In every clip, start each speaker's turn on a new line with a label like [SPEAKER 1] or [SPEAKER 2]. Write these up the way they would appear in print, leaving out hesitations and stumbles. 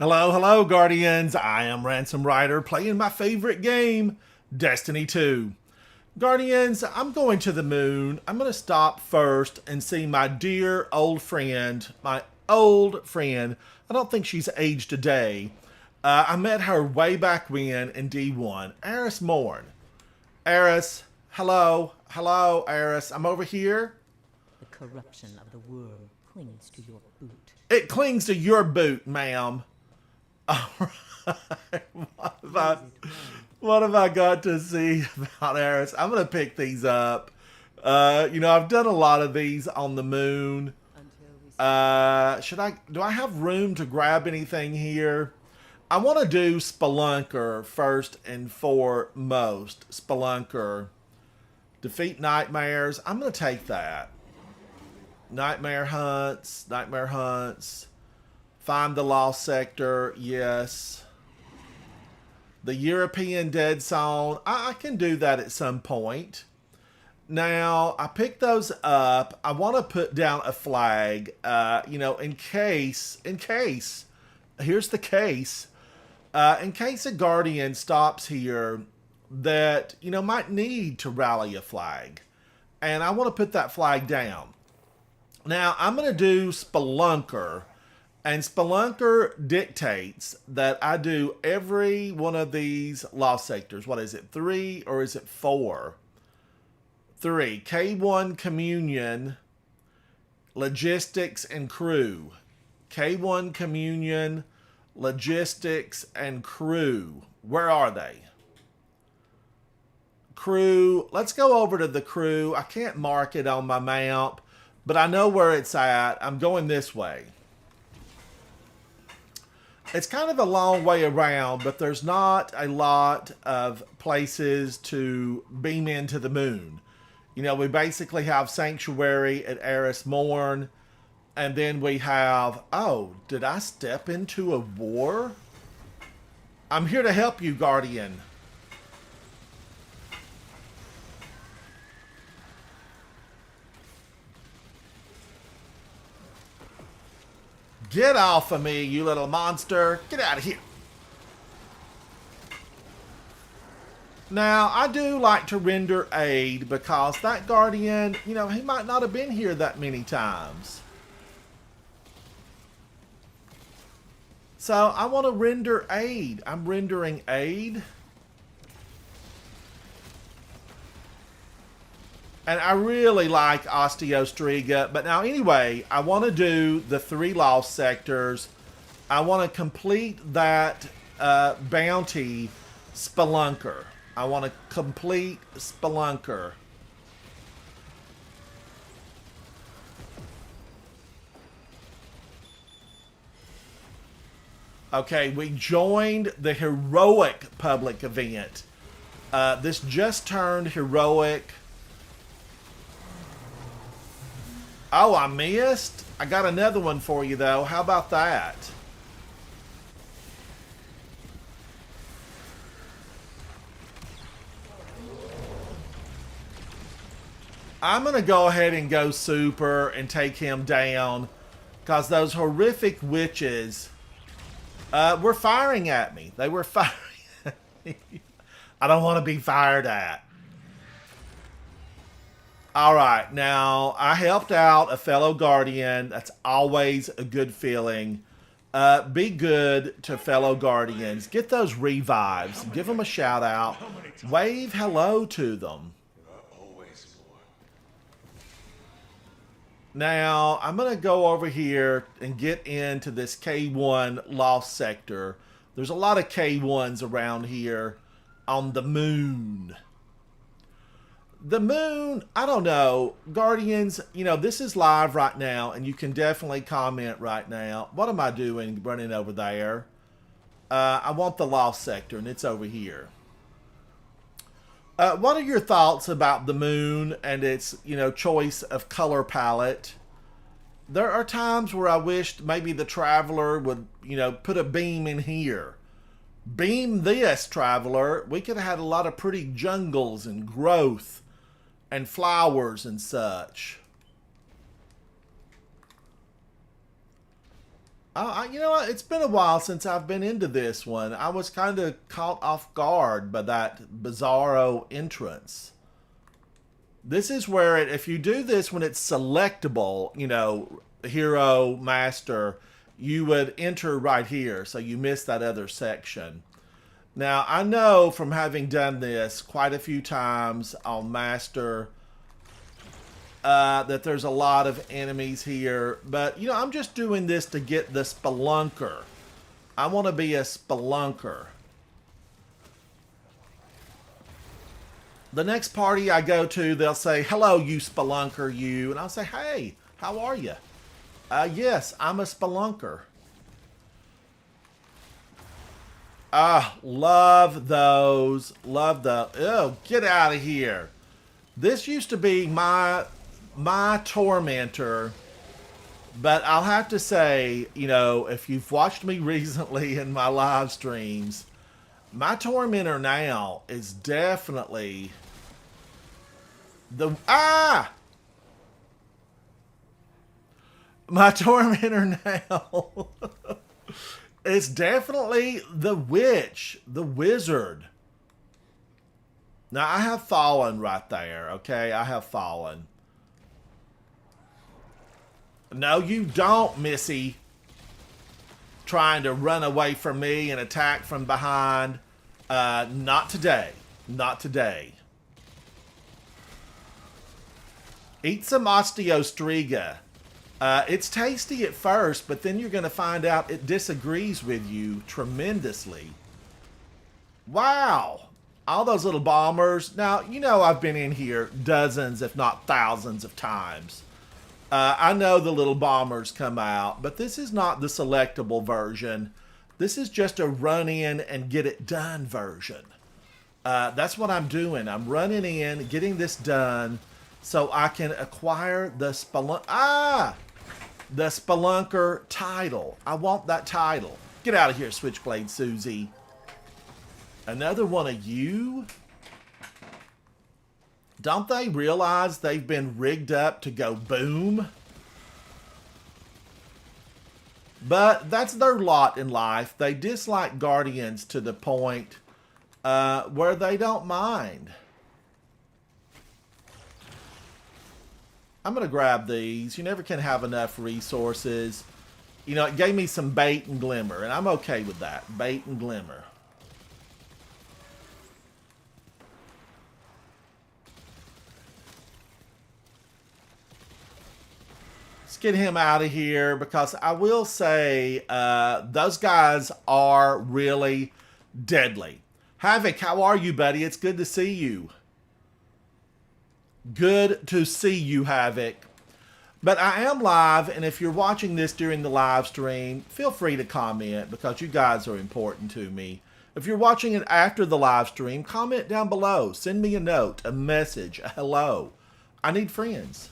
[SPEAKER 1] Hello, hello, Guardians. I am Ransom Rider playing my favorite game, Destiny 2. Guardians, I'm going to the moon. I'm going to stop first and see my dear old friend, my old friend. I don't think she's aged a day. I met her way back when in D1. Eris Morn. Eris, hello. Hello, Eris. I'm over here.
[SPEAKER 2] The corruption of the worm clings to your boot.
[SPEAKER 1] It clings to your boot, ma'am. All right. What have I got to see about Eris? I'm going to pick these up. I've done a lot of these on the moon. Do I have room to grab anything here? I want to do Spelunker first and foremost. Spelunker. Defeat nightmares. I'm going to take that. Nightmare hunts. Find the lost sector. Yes. The European Dead Zone. I can do that at some point. Now, I picked those up. I want to put down a flag, in case, here's the case, in case a Guardian stops here that, might need to rally a flag. And I want to put that flag down. Now, I'm going to do Spelunker. And Spelunker dictates that I do every one of these lost sectors. What is it, 3 or is it 4? 3. K1 Communion, Logistics, and Crew. K1 Communion, Logistics, and Crew. Where are they? Crew. Let's go over to the crew. I can't mark it on my map, but I know where it's at. I'm going this way. It's kind of a long way around, but there's not a lot of places to beam into the moon. We basically have Sanctuary at Eris Morn, and then we have... Oh, did I step into a war? I'm here to help you, Guardian. Get off of me, you little monster. Get out of here. Now, I do like to render aid because that Guardian, he might not have been here that many times. So, I want to render aid. I'm rendering aid. And I really like Osteostriga. But now, anyway, I want to do the 3 lost sectors. I want to complete that bounty Spelunker. I want to complete Spelunker. Okay, we joined the heroic public event. This just turned heroic. Oh, I missed? I got another one for you, though. How about that? I'm going to go ahead and go super and take him down because those horrific witches were firing at me. They were firing at me. I don't want to be fired at. Alright, now, I helped out a fellow Guardian. That's always a good feeling. Be good to fellow Guardians. Get those revives. Give them a shout out. Wave hello to them. Now, I'm going to go over here and get into this K1 lost sector. There's a lot of K1s around here on the moon. The moon, I don't know. Guardians, this is live right now, and you can definitely comment right now. What am I doing running over there? I want the lost sector, and it's over here. What are your thoughts about the moon and its, choice of color palette? There are times where I wished maybe the Traveler would, put a beam in here. Beam this, Traveler. We could have had a lot of pretty jungles and growth and flowers and such. You know what? It's been a while since I've been into this one. I was kind of caught off guard by that bizarro entrance. This is where if you do this when it's selectable, you know, hero, master, you would enter right here. So you miss that other section. Now, I know from having done this quite a few times on master that there's a lot of enemies here. But, you know, I'm just doing this to get the Spelunker. I want to be a Spelunker. The next party I go to, they'll say, hello, you Spelunker, you. And I'll say, hey, how are you? Yes, I'm a Spelunker. Love those. Love the... Oh, get out of here. This used to be my tormentor. But I'll have to say, you know, if you've watched me recently in my live streams, my tormentor now is definitely my tormentor now is definitely the witch, the wizard. Now, I have fallen right there, okay? I have fallen. No, you don't, Missy. Trying to run away from me and attack from behind. Not today. Not today. Eat some osteostriga. It's tasty at first, but then you're going to find out it disagrees with you tremendously. Wow. All those little bombers. Now, you know I've been in here dozens, if not thousands of times. I know the little bombers come out, but this is not the selectable version. This is just a run in and get it done version. That's what I'm doing. I'm running in, getting this done, so I can acquire the the Spelunker title. I want that title. Get out of here, Switchblade Susie. Another one of you? Don't they realize they've been rigged up to go boom? But that's their lot in life. They dislike Guardians to the point where they don't mind. I'm going to grab these. You never can have enough resources. You know, it gave me some bait and glimmer, and I'm okay with that. Bait and glimmer. Get him out of here, because I will say those guys are really deadly. Havoc, how are you, buddy? It's good to see you. Good to see you, Havoc. But I am live, and if you're watching this during the live stream, feel free to comment, because you guys are important to me. If you're watching it after the live stream, comment down below. Send me a note, a message, a hello. I need friends.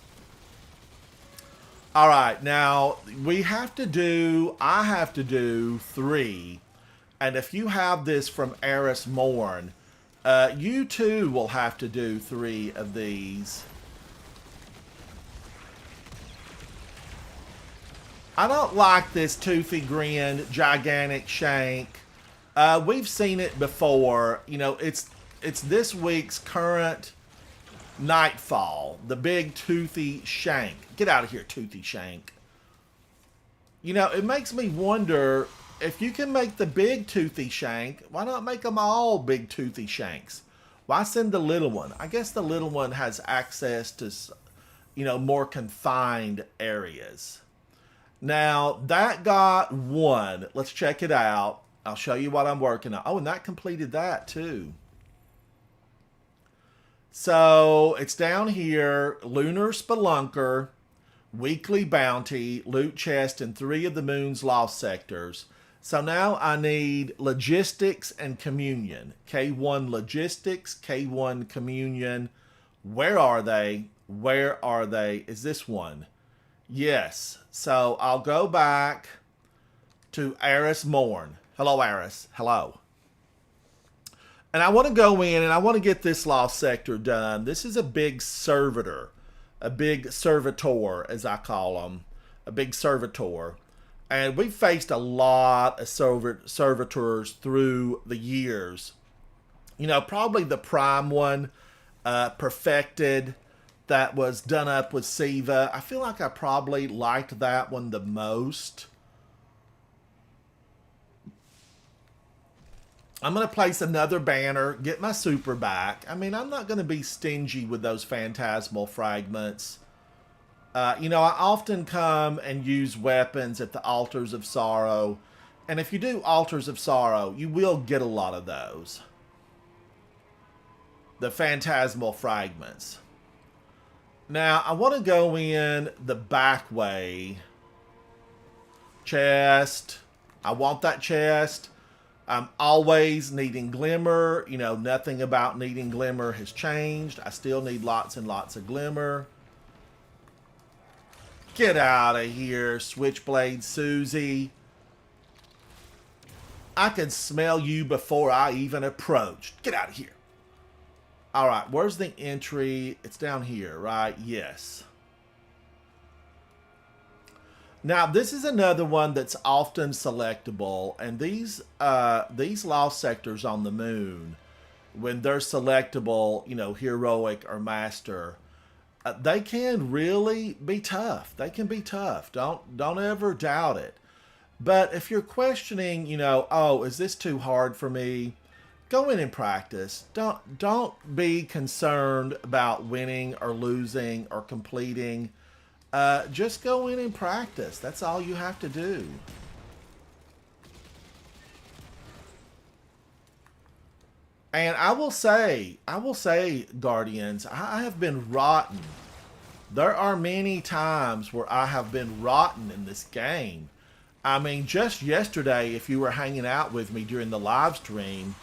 [SPEAKER 1] All right, now I have to do 3. And if you have this from Eris Morn, you too will have to do 3 of these. I don't like this toothy grin, gigantic shank. We've seen it before. You know, it's this week's current Nightfall, the big toothy shank. Get out of here, toothy shank. You know, it makes me wonder, if you can make the big toothy shank, why not make them all big toothy shanks? Why send the little one? I guess the little one has access to, you know, more confined areas. Now, that got 1. Let's check it out. I'll show you what I'm working on. Oh, and that completed that too. So, it's down here, Lunar Spelunker, weekly bounty, loot chest, and 3 of the moon's lost sectors. So now I need logistics and communion. K1 logistics, K1 communion. Where are they? Where are they? Is this one? Yes. So I'll go back to Eris Morn. Hello, Eris. Hello. And I want to go in and I want to get this lost sector done. This is a big servitor. A big servitor, as I call them. A big servitor. And we've faced a lot of servitors through the years. You know, probably the prime one, Perfected, that was done up with Siva. I feel like I probably liked that one the most. I'm going to place another banner, get my super back. I mean, I'm not going to be stingy with those phantasmal fragments. You know, I often come and use weapons at the Altars of Sorrow. And if you do Altars of Sorrow, you will get a lot of those. The phantasmal fragments. Now, I want to go in the back way. Chest. I want that chest. I'm always needing glimmer. You know, nothing about needing glimmer has changed. I still need lots and lots of glimmer. Get out of here, Switchblade Susie. I can smell you before I even approached. Get out of here. All right, where's the entry? It's down here, right? Yes. Now, this is another one that's often selectable, and these lost sectors on the moon, when they're selectable, you know, heroic or master, they can really be tough. They can be tough. Don't ever doubt it. But if you're questioning, you know, oh, is this too hard for me? Go in and practice. Don't be concerned about winning or losing or completing. Just go in and practice. That's all you have to do. And I will say, Guardians, I have been rotten. There are many times where I have been rotten in this game. I mean, just yesterday, if you were hanging out with me during the live stream,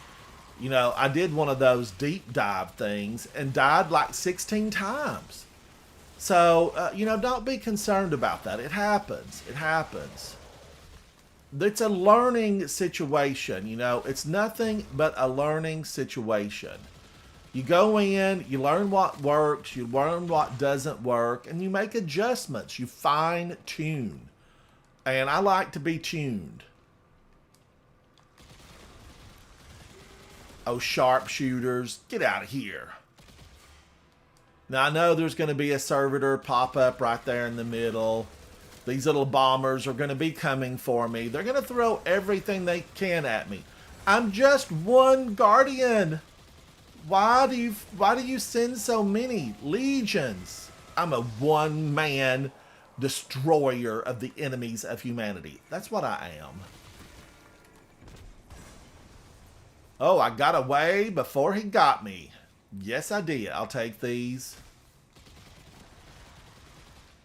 [SPEAKER 1] you know, I did one of those deep dive things and died like 16 times. So, you know, don't be concerned about that. It happens. It happens. It's a learning situation, you know. It's nothing but a learning situation. You go in, you learn what works, you learn what doesn't work, and you make adjustments. You fine-tune. And I like to be tuned. Oh, sharpshooters, get out of here. Now, I know there's going to be a servitor pop up right there in the middle. These little bombers are going to be coming for me. They're going to throw everything they can at me. I'm just one guardian. Why do you send so many legions? I'm a one-man destroyer of the enemies of humanity. That's what I am. Oh, I got away before he got me. Yes, I did. I'll take these.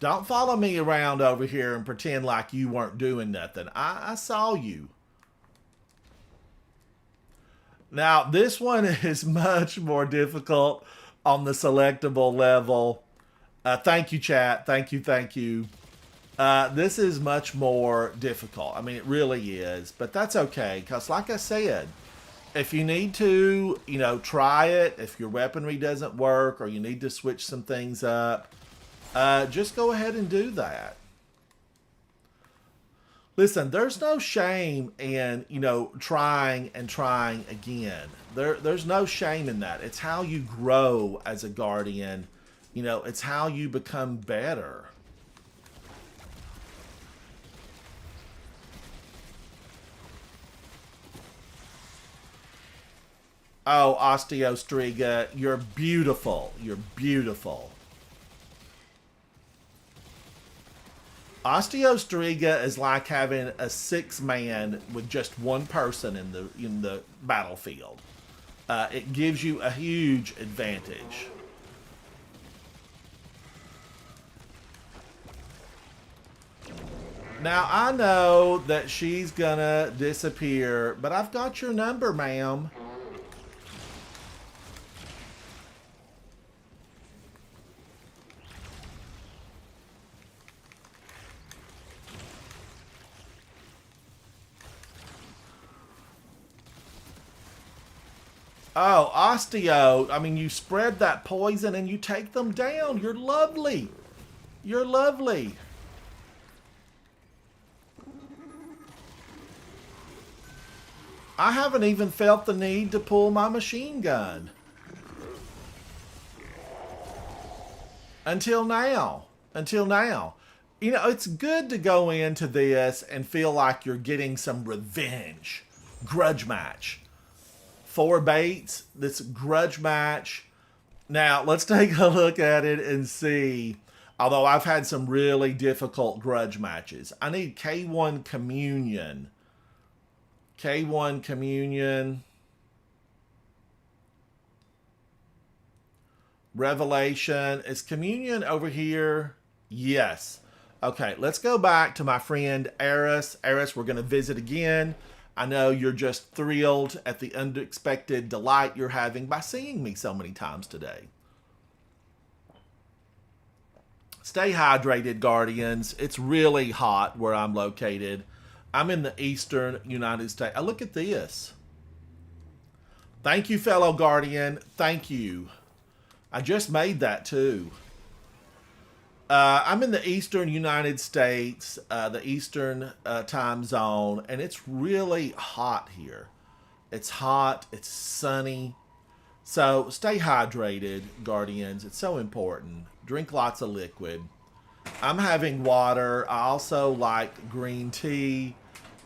[SPEAKER 1] Don't follow me around over here and pretend like you weren't doing nothing. I saw you. Now, this one is much more difficult on the selectable level. Thank you, chat. Thank you, thank you. This is much more difficult. I mean, it really is. But that's okay, because like I said, if you need to, you know, try it. If your weaponry doesn't work or you need to switch some things up, just go ahead and do that. Listen, there's no shame in, you know, trying and trying again. There's no shame in that. It's how you grow as a guardian. You know, it's how you become better. Oh, Osteostriga, you're beautiful. You're beautiful. Osteostriga is like having a 6-man with just one person in the battlefield. It gives you a huge advantage. Now, I know that she's gonna disappear, but I've got your number, ma'am. Oh, Osteo, I mean, you spread that poison and you take them down. You're lovely. You're lovely. I haven't even felt the need to pull my machine gun. Until now. Until now. You know, it's good to go into this and feel like you're getting some revenge. Grudge match. 4 baits. This grudge match. Now, let's take a look at it and see. Although I've had some really difficult grudge matches. I need K1 Communion. K1 Communion. Revelation. Is Communion over here? Yes. Okay, let's go back to my friend Eris. Eris, we're going to visit again. I know you're just thrilled at the unexpected delight you're having by seeing me so many times today. Stay hydrated, Guardians. It's really hot where I'm located. I'm in the eastern United States. Oh, look at this. Thank you, fellow Guardian. Thank you. I just made that too. I'm in the eastern United States, the eastern time zone, and it's really hot here. It's hot. It's sunny. So stay hydrated, Guardians. It's so important. Drink lots of liquid. I'm having water. I also like green tea.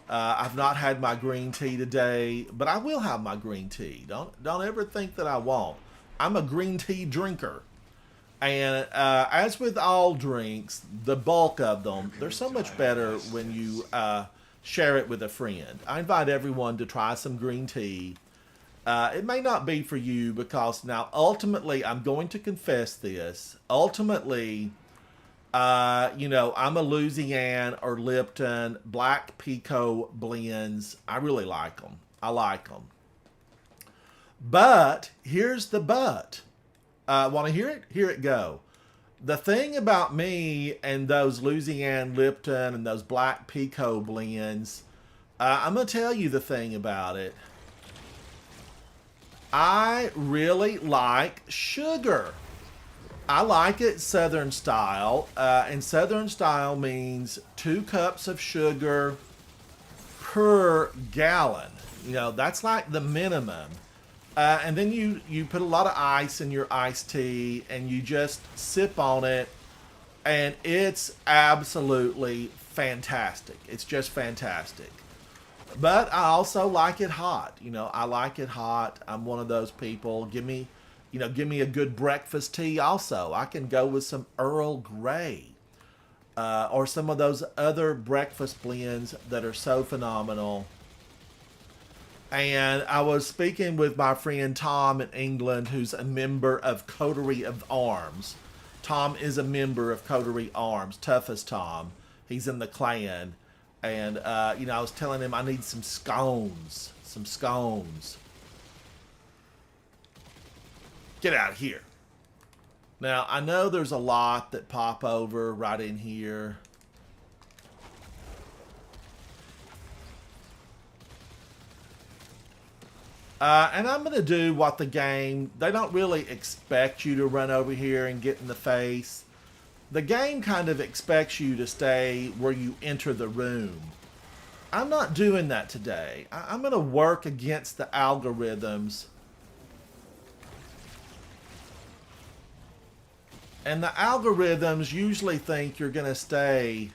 [SPEAKER 1] I've not had my green tea today, but I will have my green tea. Don't ever think that I won't. I'm a green tea drinker. And as with all drinks, the bulk of them, they're so much better when you share it with a friend. I invite everyone to try some green tea. It may not be for you because now ultimately, I'm going to confess this. Ultimately, you know, I'm a Louisiana or Lipton Black Pico blends. I really like them. I like them. But here's the but. Want to hear it? Here it go. The thing about me and those Louisiana Lipton and those Black Pico blends, I'm going to tell you the thing about it. I really like sugar. I like it Southern style. And Southern style means 2 cups of sugar per gallon. You know, that's like the minimum. And then you put a lot of ice in your iced tea and you just sip on it. And it's absolutely fantastic. It's just fantastic. But I also like it hot. You know, I like it hot. I'm one of those people. Give me a good breakfast tea also. I can go with some Earl Grey. Or some of those other breakfast blends that are so phenomenal. And I was speaking with my friend Tom in England, who's a member of Coterie of Arms. Tom is a member of Coterie Arms, toughest Tom. He's in the clan. And, you know, I was telling him I need some scones. Some scones. Get out of here. Now, I know there's a lot that pop over right in here. And I'm going to do what the game... They don't really expect you to run over here and get in the face. The game kind of expects you to stay where you enter the room. I'm not doing that today. I'm going to work against the algorithms. And the algorithms usually think you're going to stay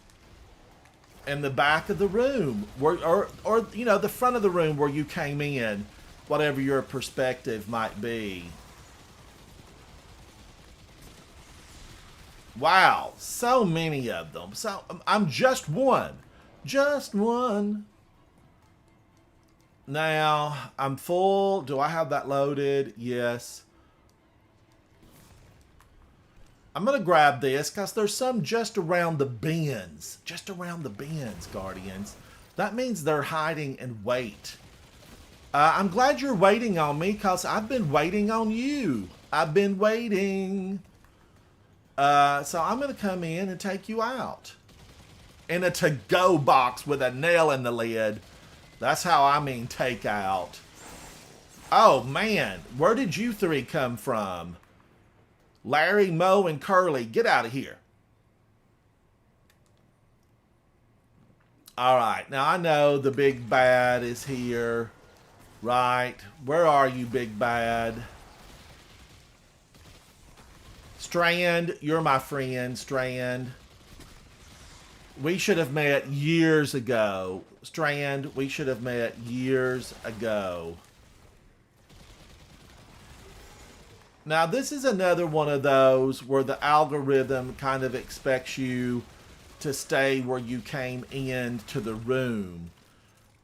[SPEAKER 1] in the back of the room. Or, you know, the front of the room where you came in. Whatever your perspective might be. Wow, so many of them. So I'm just one. Just one. Now, I'm full. Do I have that loaded? Yes. I'm going to grab this because there's some just around the bins. Just around the bins, Guardians. That means they're hiding in wait. I'm glad you're waiting on me because I've been waiting on you. I've been waiting. So I'm going to come in and take you out. In a to-go box with a nail in the lid. That's how I mean take out. Oh, man. Where did you 3 come from? Larry, Moe, and Curly. Get out of here. All right. Now, I know the big bad is here. Right. Where are you, big bad? Strand, you're my friend, Strand. We should have met years ago. Strand, we should have met years ago. Now, this is another one of those where the algorithm kind of expects you to stay where you came in to the room.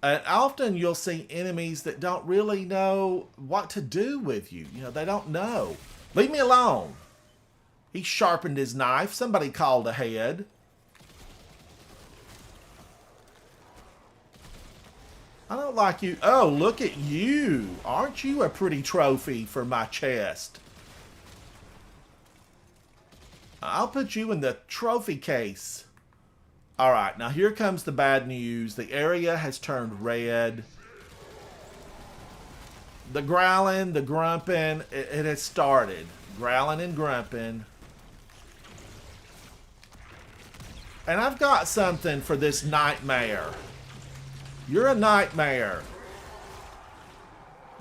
[SPEAKER 1] And often you'll see enemies that don't really know what to do with you. You know, they don't know. Leave me alone. He sharpened his knife. Somebody called ahead. I don't like you. Oh, look at you. Aren't you a pretty trophy for my chest? I'll put you in the trophy case. Alright, now here comes the bad news. The area has turned red. The growling, the grumping, it has started. Growling and grumping. And I've got something for this nightmare. You're a nightmare.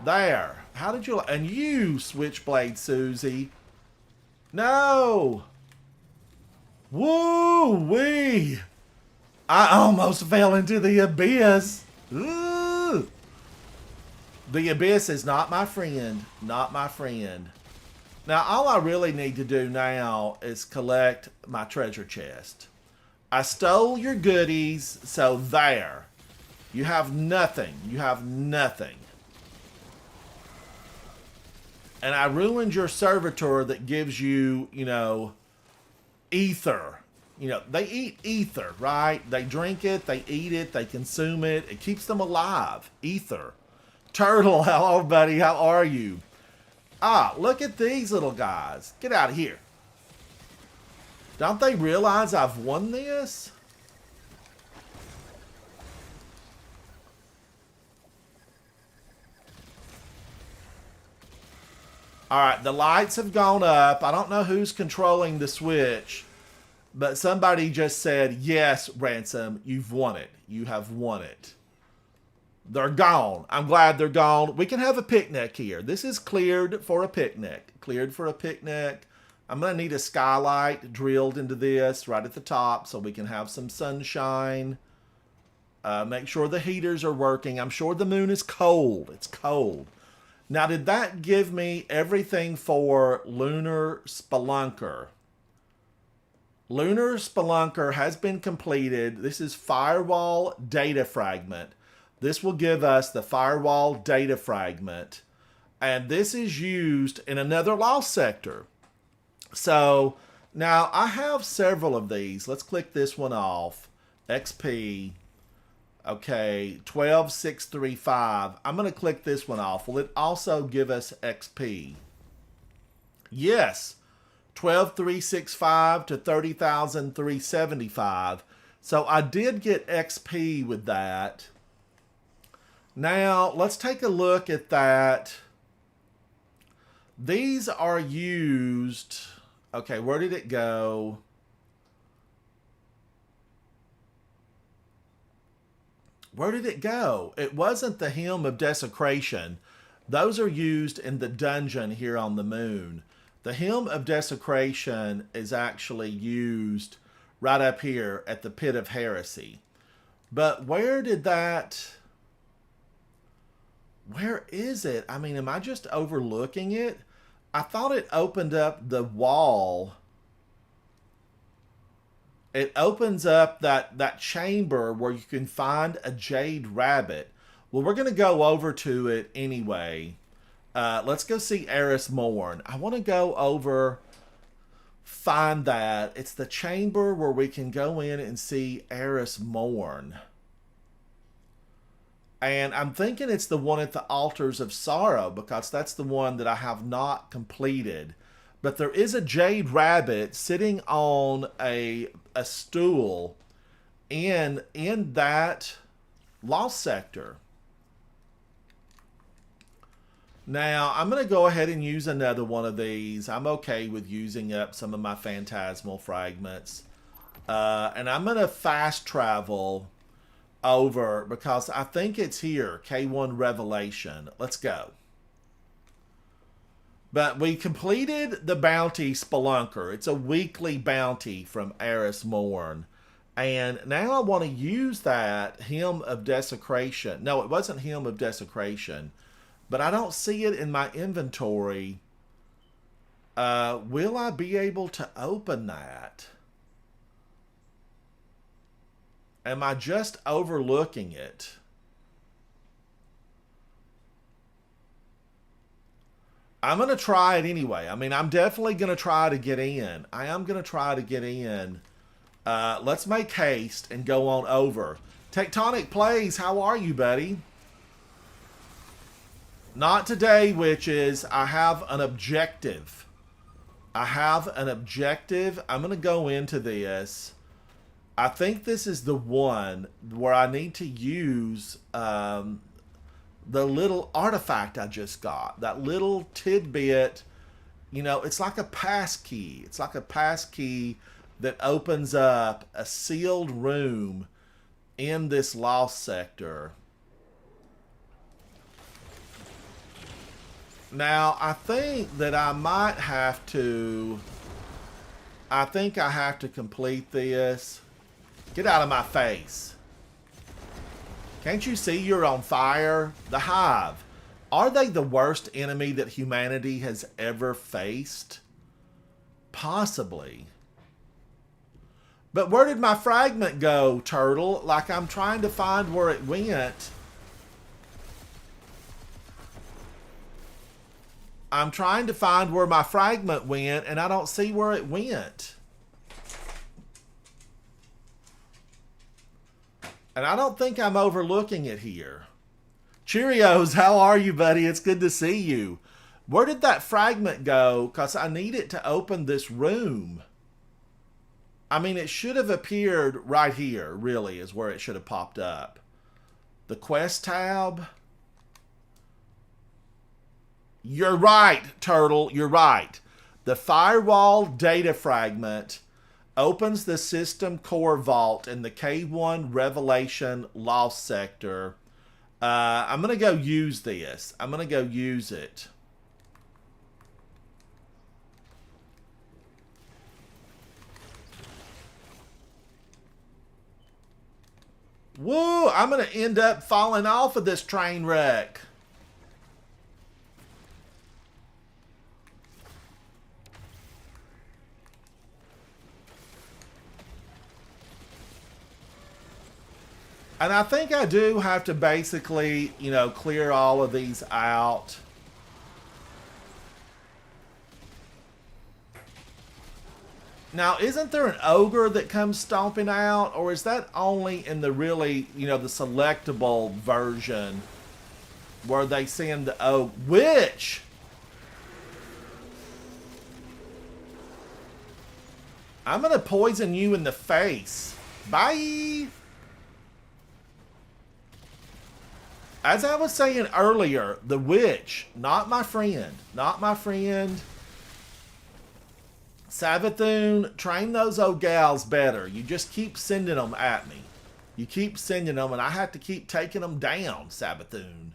[SPEAKER 1] There. How did you... And you, Switchblade Susie. No! Woo-wee! I almost fell into the abyss. Ooh. The abyss is not my friend. Not my friend. Now, all I really need to do now is collect my treasure chest. I stole your goodies, so there. You have nothing. You have nothing. And I ruined your servitor that gives you, you know, ether. You know, they eat ether, right? They drink it, they eat it, they consume it. It keeps them alive. Ether. Turtle, hello, buddy. How are you? Ah, look at these little guys. Get out of here. Don't they realize I've won this? Alright, the lights have gone up. I don't know who's controlling the switch, but somebody just said, yes, Ransom, you've won it. You have won it. They're gone. I'm glad they're gone. We can have a picnic here. This is cleared for a picnic. Cleared for a picnic. I'm going to need a skylight drilled into this right at the top so we can have some sunshine. Make sure the heaters are working. I'm sure the moon is cold. It's cold. Now, did that give me everything for Lunar Spelunker? Lunar Spelunker has been completed. This is Firewall Data Fragment. This will give us the Firewall Data Fragment. And this is used in another lost sector. So, now I have several of these. Let's click this one off. XP. Okay, 12635. I'm going to click this one off. Will it also give us XP? Yes. 12365 to 30,375. So I did get XP with that. Now, let's take a look at that. These are used... Okay, where did it go? Where did it go? It wasn't the Hymn of Desecration. Those are used in the dungeon here on the moon. The Hymn of Desecration is actually used right up here at the Pit of Heresy. But where did that... Where is it? I mean, am I just overlooking it? I thought it opened up the wall. It opens up that chamber where you can find a jade rabbit. Well, we're going to go over to it anyway. Let's go see Eris Morn. I want to go over, find that. It's the chamber where we can go in and see Eris Morn. And I'm thinking it's the one at the Altars of Sorrow, because that's the one that I have not completed. But there is a jade rabbit sitting on a stool in that lost sector. Now, I'm going to go ahead and use another one of these. I'm okay with using up some of my phantasmal fragments. And I'm going to fast travel over because I think it's here. K1 Revelation. Let's go. But we completed the bounty Spelunker. It's a weekly bounty from Eris Morn. And now I want to use that Hymn of Desecration. No, it wasn't Hymn of Desecration. But I don't see it in my inventory. Will I be able to open that? Am I just overlooking it? I'm going to try it anyway. I mean, I'm definitely going to try to get in. I am going to try to get in. Let's make haste and go on over. Tectonic Plays, how are you, buddy? Not today, witches. I have an objective. I have an objective. I'm going to go into this. I think this is the one where I need to use the little artifact I just got. That little tidbit. You know, it's like a pass key. It's like a pass key that opens up a sealed room in this lost sector. Now, I think that I might have to... I think I have to complete this. Get out of my face. Can't you see you're on fire? The Hive. Are they the worst enemy that humanity has ever faced? Possibly. But where did my fragment go, Turtle? Like, I'm trying to find where it went. I'm trying to find where my fragment went, and I don't see where it went. And I don't think I'm overlooking it here. Cheerios, how are you, buddy? It's good to see you. Where did that fragment go? Because I need it to open this room. I mean, it should have appeared right here, really, is where it should have popped up. The quest tab. You're right, Turtle. You're right. The Firewall data fragment opens the system core vault in the K1 Revelation Lost Sector. I'm going to go use this. I'm going to go use it. Woo! I'm going to end up falling off of this train wreck. And I think I do have to basically, you know, clear all of these out. Now, isn't there an ogre that comes stomping out? Or is that only in the really, you know, the selectable version where they send the ogre? Witch! I'm going to poison you in the face. Bye! As I was saying earlier, the witch, not my friend. Not my friend. Savathun, train those old gals better. You just keep sending them at me. You keep sending them, and I have to keep taking them down, Savathun.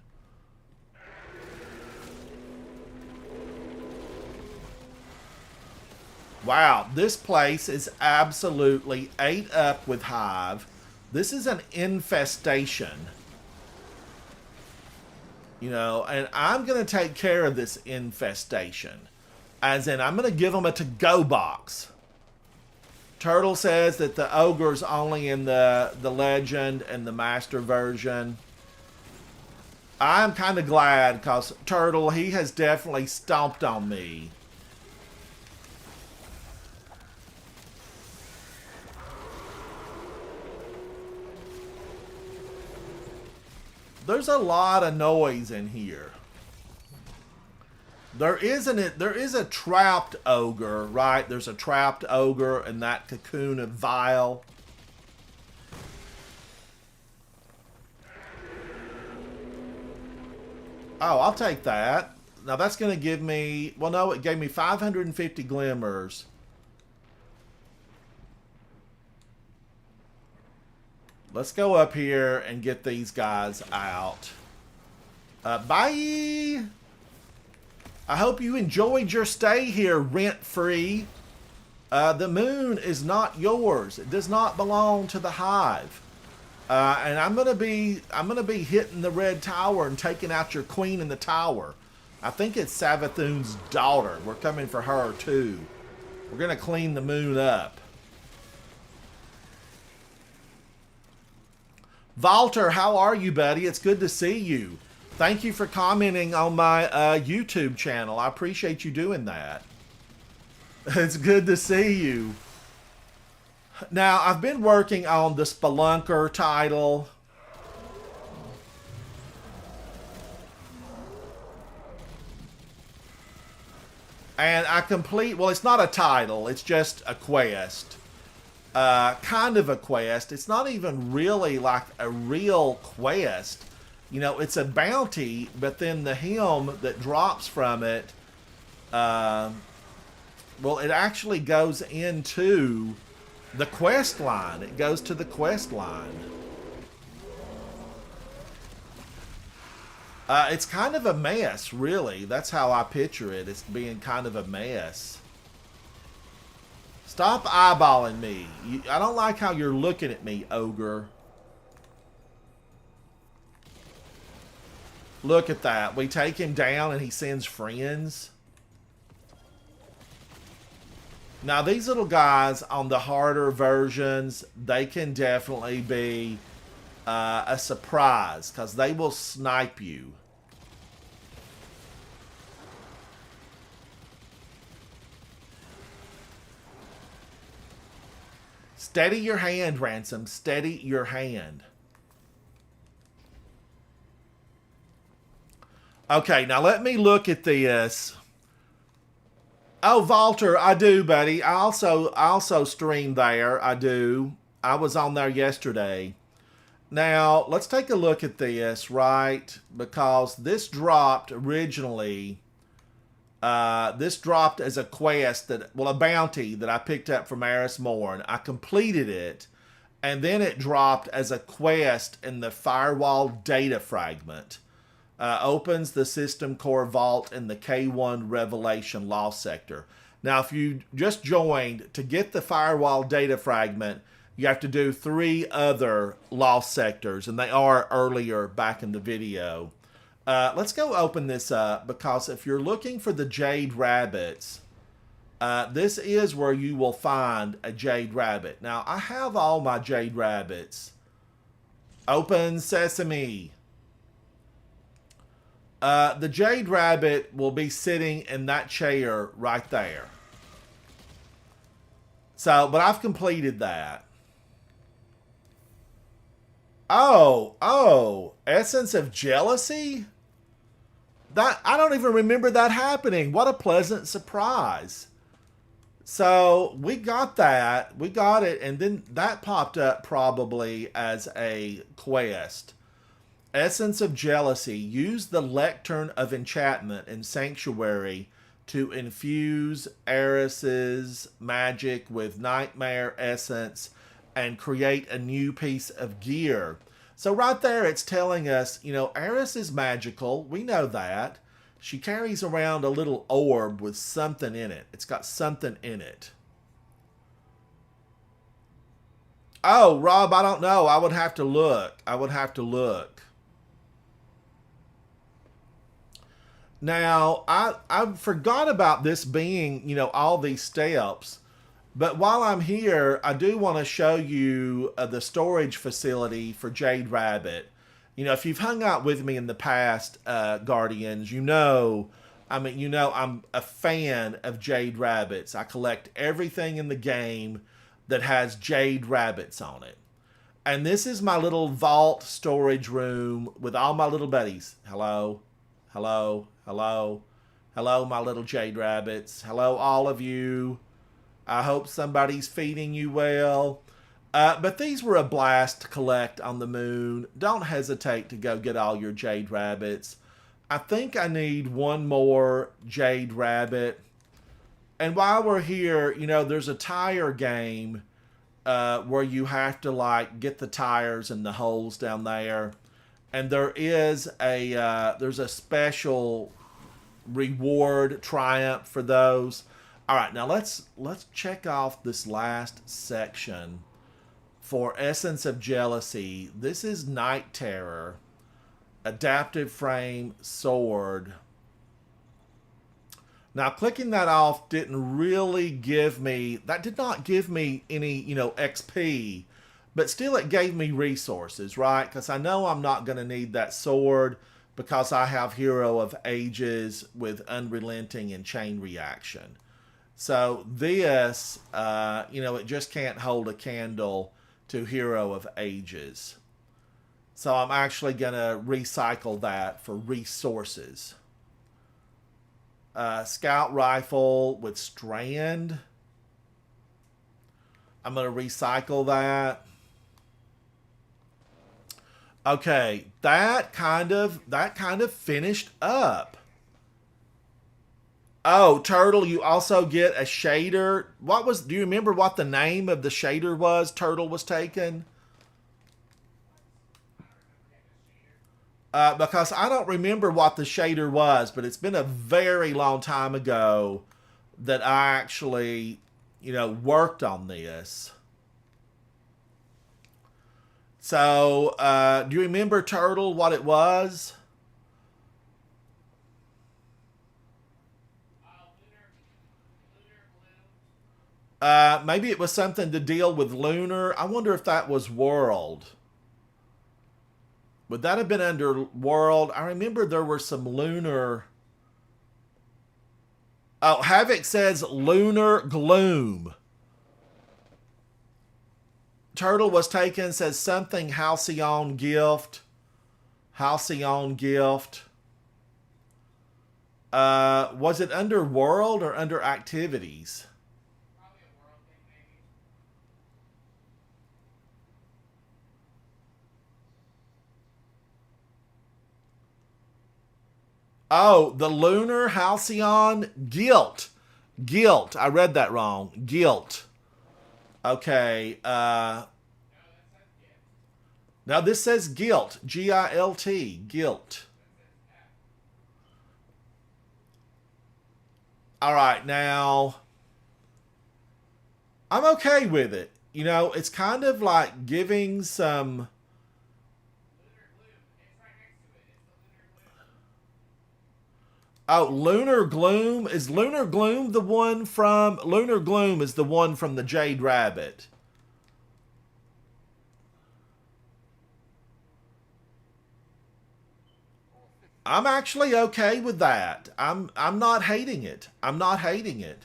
[SPEAKER 1] Wow, this place is absolutely ate up with Hive. This is an infestation. You know, and I'm going to take care of this infestation. As in, I'm going to give them a to-go box. Turtle says that the ogre's only in the legend and the master version. I'm kind of glad because Turtle, he has definitely stomped on me. There's a lot of noise in here. There is a trapped ogre, right? There's a trapped ogre in that cocoon of Vile. Oh, I'll take that. Now that's going to give me, well no, it gave me 550 glimmers. Let's go up here and get these guys out. Bye! I hope you enjoyed your stay here rent-free. The moon is not yours. It does not belong to the hive. And I'm gonna be hitting the red tower and taking out your queen in the tower. I think it's Savathun's daughter. We're coming for her too. We're gonna clean the moon up. Walter, how are you, buddy? It's good to see you. Thank you for commenting on my YouTube channel. I appreciate you doing that. It's good to see you. Now, I've been working on the Spelunker title. And well, it's not a title. It's just a quest. Kind of a quest. It's not even really like a real quest. You know, it's a bounty, but then the hymn that drops from it, well, it actually goes into the quest line. It goes to the quest line. It's kind of a mess, really. That's how I picture it. It's being kind of a mess. Stop eyeballing me. I don't like how you're looking at me, ogre. Look at that. We take him down and he sends friends. Now, these little guys on the harder versions, they can definitely be a surprise because they will snipe you. Steady your hand, Ransom. Steady your hand. Okay, now let me look at this. Oh, Walter, I do, buddy. I also stream there. I do. I was on there yesterday. Now, let's take a look at this, right? Because this dropped originally. This dropped as a quest a bounty that I picked up from Eris Morn. I completed it, and then it dropped as a quest in the Firewall data fragment. Opens the system core vault in the K1 Revelation Lost Sector. Now, if you just joined, to get the Firewall data fragment, you have to do 3 other Lost Sectors, and they are earlier back in the video. Let's go open this up, because if you're looking for the Jade Rabbits, this is where you will find a Jade Rabbit. Now, I have all my Jade Rabbits. Open Sesame. The Jade Rabbit will be sitting in that chair right there. So, but I've completed that. Oh, Essence of Jealousy? That, I don't even remember that happening. What a pleasant surprise. So, we got that. We got it, and then that popped up probably as a quest. Essence of Jealousy. Use the Lectern of Enchantment in Sanctuary to infuse Eris's magic with Nightmare Essence and create a new piece of gear. So right there it's telling us, you know, Eris is magical. We know that. She carries around a little orb with something in it. It's got something in it. Oh, Rob, I don't know. I would have to look. Now, I forgot about this being, you know, all these steps. But while I'm here, I do want to show you the storage facility for Jade Rabbit. You know, if you've hung out with me in the past, Guardians, you know, I'm a fan of Jade Rabbits. I collect everything in the game that has Jade Rabbits on it. And this is my little vault storage room with all my little buddies. Hello, hello, hello, hello, my little Jade Rabbits. Hello, all of you. I hope somebody's feeding you well. But these were a blast to collect on the moon. Don't hesitate to go get all your Jade Rabbits. I think I need one more Jade Rabbit. And while we're here, you know, there's a tire game where you have to like get the tires and the holes down there, and there's a special reward triumph for those. All right, now let's check off this last section for Essence of Jealousy. This is Night Terror, adaptive frame sword. Now, clicking that off didn't really give me, that did not give me any, XP, but still it gave me resources, right? Because I know I'm not going to need that sword because I have Hero of Ages with Unrelenting and Chain Reaction. So this, it just can't hold a candle to Hero of Ages. So I'm actually going to recycle that for resources. Scout rifle with strand. I'm going to recycle that. Okay, that kind of finished up. Oh, Turtle, you also get a shader. Do you remember what the name of the shader was Turtle was taken? Because I don't remember what the shader was, but it's been a very long time ago that I actually, worked on this. So, do you remember, Turtle, what it was? Maybe it was something to deal with Lunar. I wonder if that was World. Would that have been under World? I remember there were some Lunar... Oh, Havoc says Lunar Gloom. Turtle was taken, says something Halcyon Gift. Halcyon Gift. Was it under World or under Activities?
[SPEAKER 3] Probably a world thing, maybe.
[SPEAKER 1] Oh, the Lunar Halcyon Guilt. Guilt. I read that wrong. Guilt. Okay. Now this says Guilt. G-I-L-T. Guilt. All right, now I'm okay with it. It's kind of like giving some...
[SPEAKER 3] Lunar Gloom. It's right next to it. It's the Lunar Gloom.
[SPEAKER 1] Oh, Lunar Gloom? Is Lunar Gloom the one from... Lunar Gloom is the one from the Jade Rabbit. I'm actually okay with that. I'm not hating it. I'm not hating it.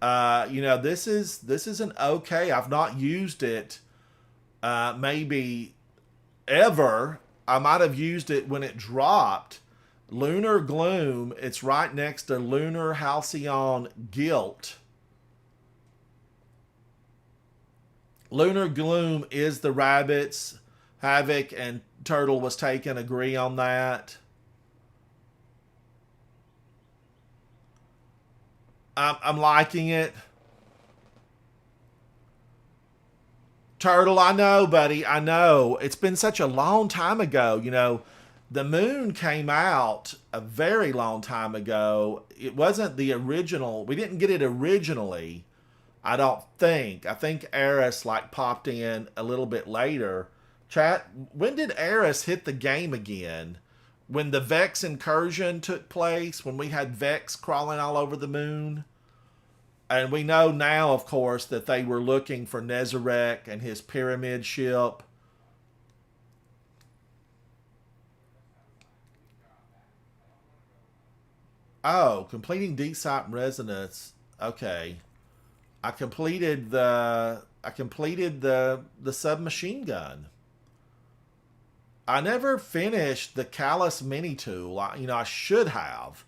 [SPEAKER 1] This is an okay. I've not used it maybe ever. I might have used it when it dropped. Lunar Gloom, it's right next to Lunar Halcyon Guilt. Lunar Gloom is the rabbits. Havoc and Turtle was taken. Agree on that. I'm liking it. Turtle, I know, buddy. I know. It's been such a long time ago. The moon came out a very long time ago. It wasn't the original. We didn't get it originally, I don't think. I think Eris popped in a little bit later. Chat, when did Eris hit the game again? When the Vex incursion took place? When we had Vex crawling all over the moon? And we know now, of course, that they were looking for Nezarek and his pyramid ship. Oh, completing Deep Sight Resonance. Okay. I completed the submachine gun. I never finished the Callus mini tool. I should have.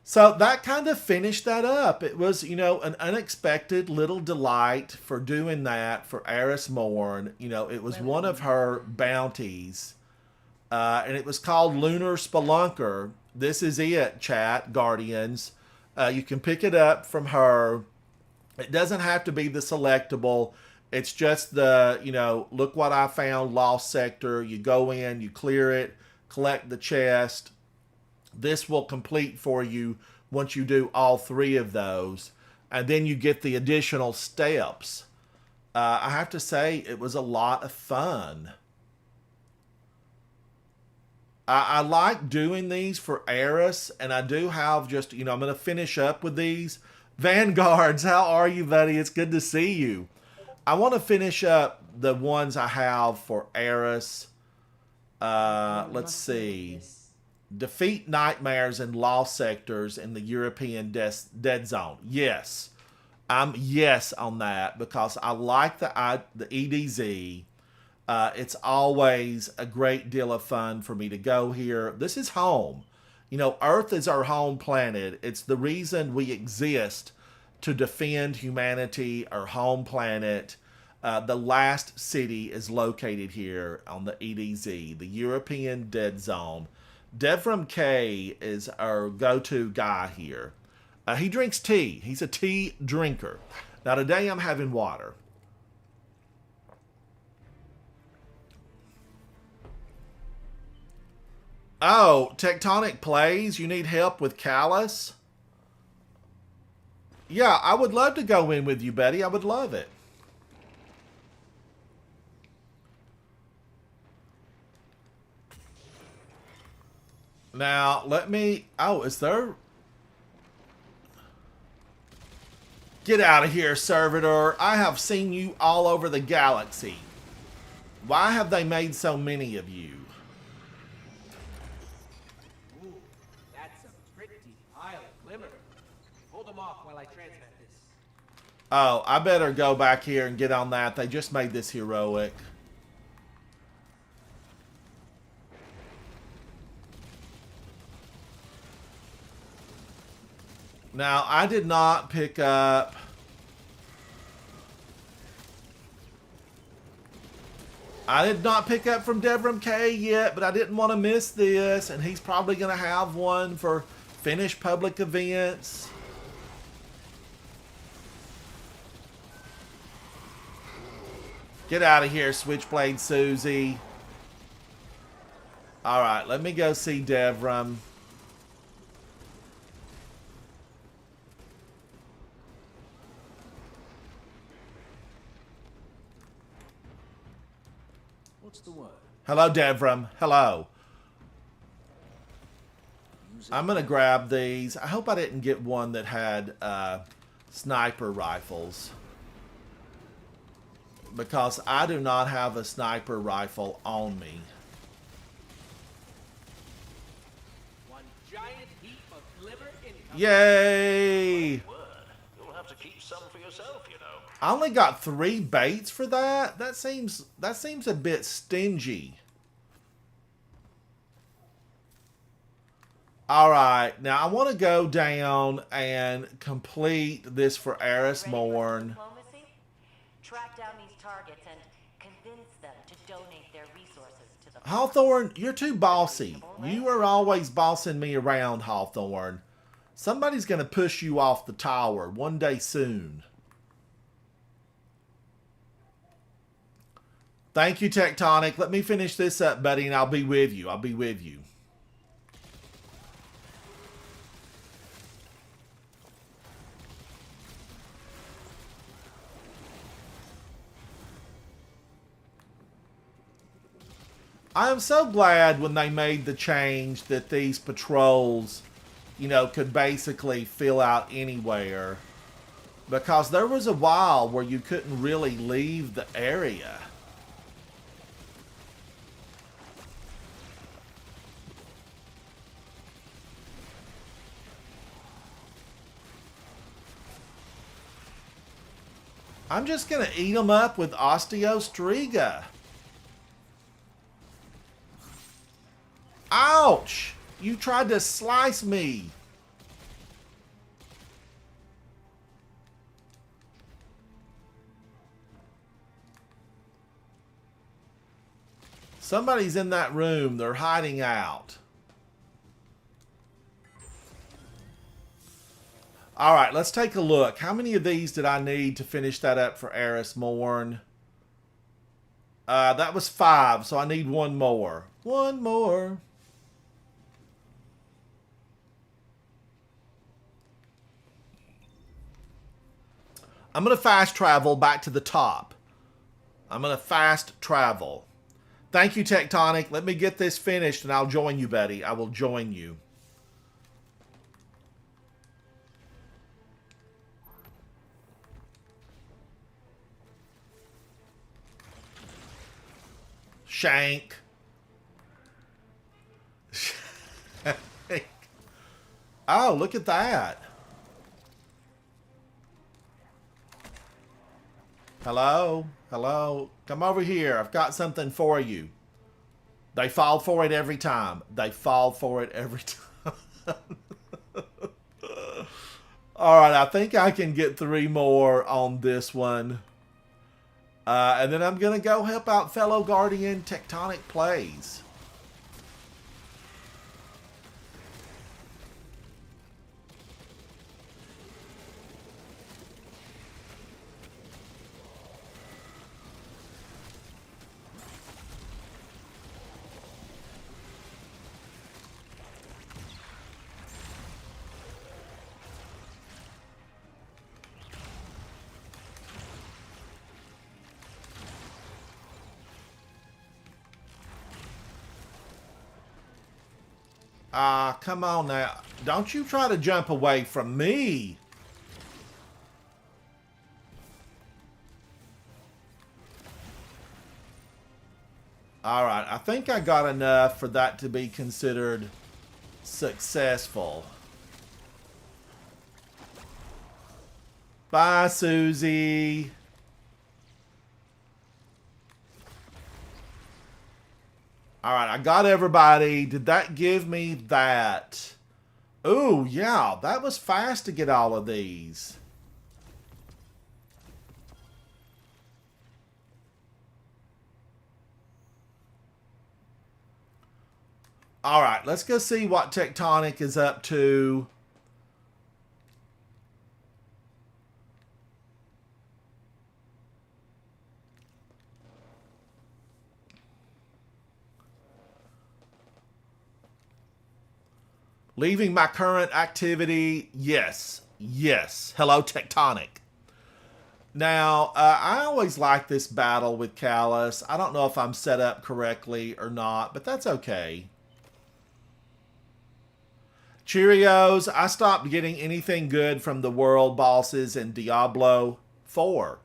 [SPEAKER 1] So that kind of finished that up. It was, an unexpected little delight for doing that for Eris Morn. It was one of her bounties. And it was called Lunar Spelunker. This is it, chat, Guardians. You can pick it up from her It doesn't have to be the selectable. It's just the, look what I found, lost sector. You go in, you clear it, collect the chest. This will complete for you once you do all 3 of those. And then you get the additional steps. I have to say, it was a lot of fun. I like doing these for Eris, and I do have just, I'm going to finish up with these. Vanguards, how are you, buddy? It's good to see you. I want to finish up the ones I have for Eris. Let's see. Defeat nightmares and lost sectors in the European dead zone. Yes. I'm yes on that because I like the EDZ. It's always a great deal of fun for me to go here. This is home. Earth is our home planet. It's the reason we exist, to defend humanity, our home planet. The last city is located here on the EDZ, the European Dead Zone. Devram K is our go-to guy here. He drinks tea. He's a tea drinker. Now today I'm having water. Oh, Tectonic plays. You need help with Callus? Yeah, I would love to go in with you, Betty. I would love it. Now, let me... Oh, is there... Get out of here, servitor. I have seen you all over the galaxy. Why have they made so many of you?
[SPEAKER 3] Ooh, that's a pretty pile of glimmer. Hold them off while I transmit this.
[SPEAKER 1] Oh, I better go back here and get on that. They just made this heroic. Now, I did not pick up... I did not pick up from Devram K yet, but I didn't want to miss this. And he's probably going to have one for finished public events. Get out of here, Switchblade Susie. Alright, let me go see Devram.
[SPEAKER 3] What's the word?
[SPEAKER 1] Hello, Devram. Hello. I'm going to grab these. I hope I didn't get one that had sniper rifles. Because I do not have a sniper rifle on me.
[SPEAKER 3] One giant heap of glimmer income.
[SPEAKER 1] Yay!
[SPEAKER 4] You'll have to keep some for yourself, you know.
[SPEAKER 1] I only got 3 baits for that? That seems a bit stingy. Alright, now I want to go down and complete this for Eris Morn.
[SPEAKER 2] Diplomacy? Track down these targets and convince them to donate their resources to the...
[SPEAKER 1] Hawthorne, you're too bossy. You are always bossing me around, Hawthorne. Somebody's going to push you off the tower one day soon. Thank you, Tectonic. Let me finish this up, buddy, and I'll be with you. I'll be with you. I am so glad when they made the change that these patrols, could basically fill out anywhere. Because there was a while where you couldn't really leave the area. I'm just going to eat them up with Osteostriga. Ouch! You tried to slice me. Somebody's in that room. They're hiding out. All right, let's take a look. How many of these did I need to finish that up for Eris Morn? That was 5, so I need one more. One more. I'm going to fast travel back to the top. I'm going to fast travel. Thank you, Tectonic. Let me get this finished and I'll join you, buddy. I will join you. Shank. Oh, look at that. Hello? Hello? Come over here. I've got something for you. They fall for it every time. They fall for it every time. All right, I think I can get 3 more on this one. And then I'm going to go help out fellow Guardian Tectonic Plays. Come on now. Don't you try to jump away from me. All right, I think I got enough for that to be considered successful. Bye, Susie. All right, I got everybody. Did that give me that? Ooh, yeah, that was fast to get all of these. All right, let's go see what Tectonic is up to. Leaving my current activity, yes, yes. Hello, Tectonic. Now, I always like this battle with Callus. I don't know if I'm set up correctly or not, but that's okay. Cheerios, I stopped getting anything good from the world bosses in Diablo 4.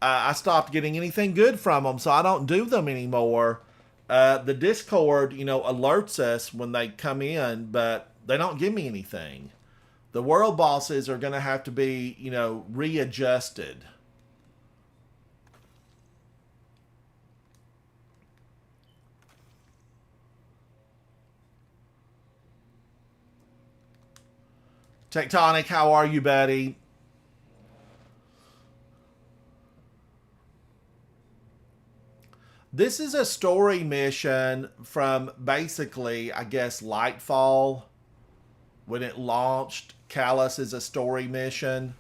[SPEAKER 1] I stopped getting anything good from them, so I don't do them anymore. The Discord, alerts us when they come in, but they don't give me anything. The world bosses are going to have to be, readjusted. Tectonic, how are you, buddy? This is a story mission from basically, I guess, Lightfall. When it launched, Callus is a story mission.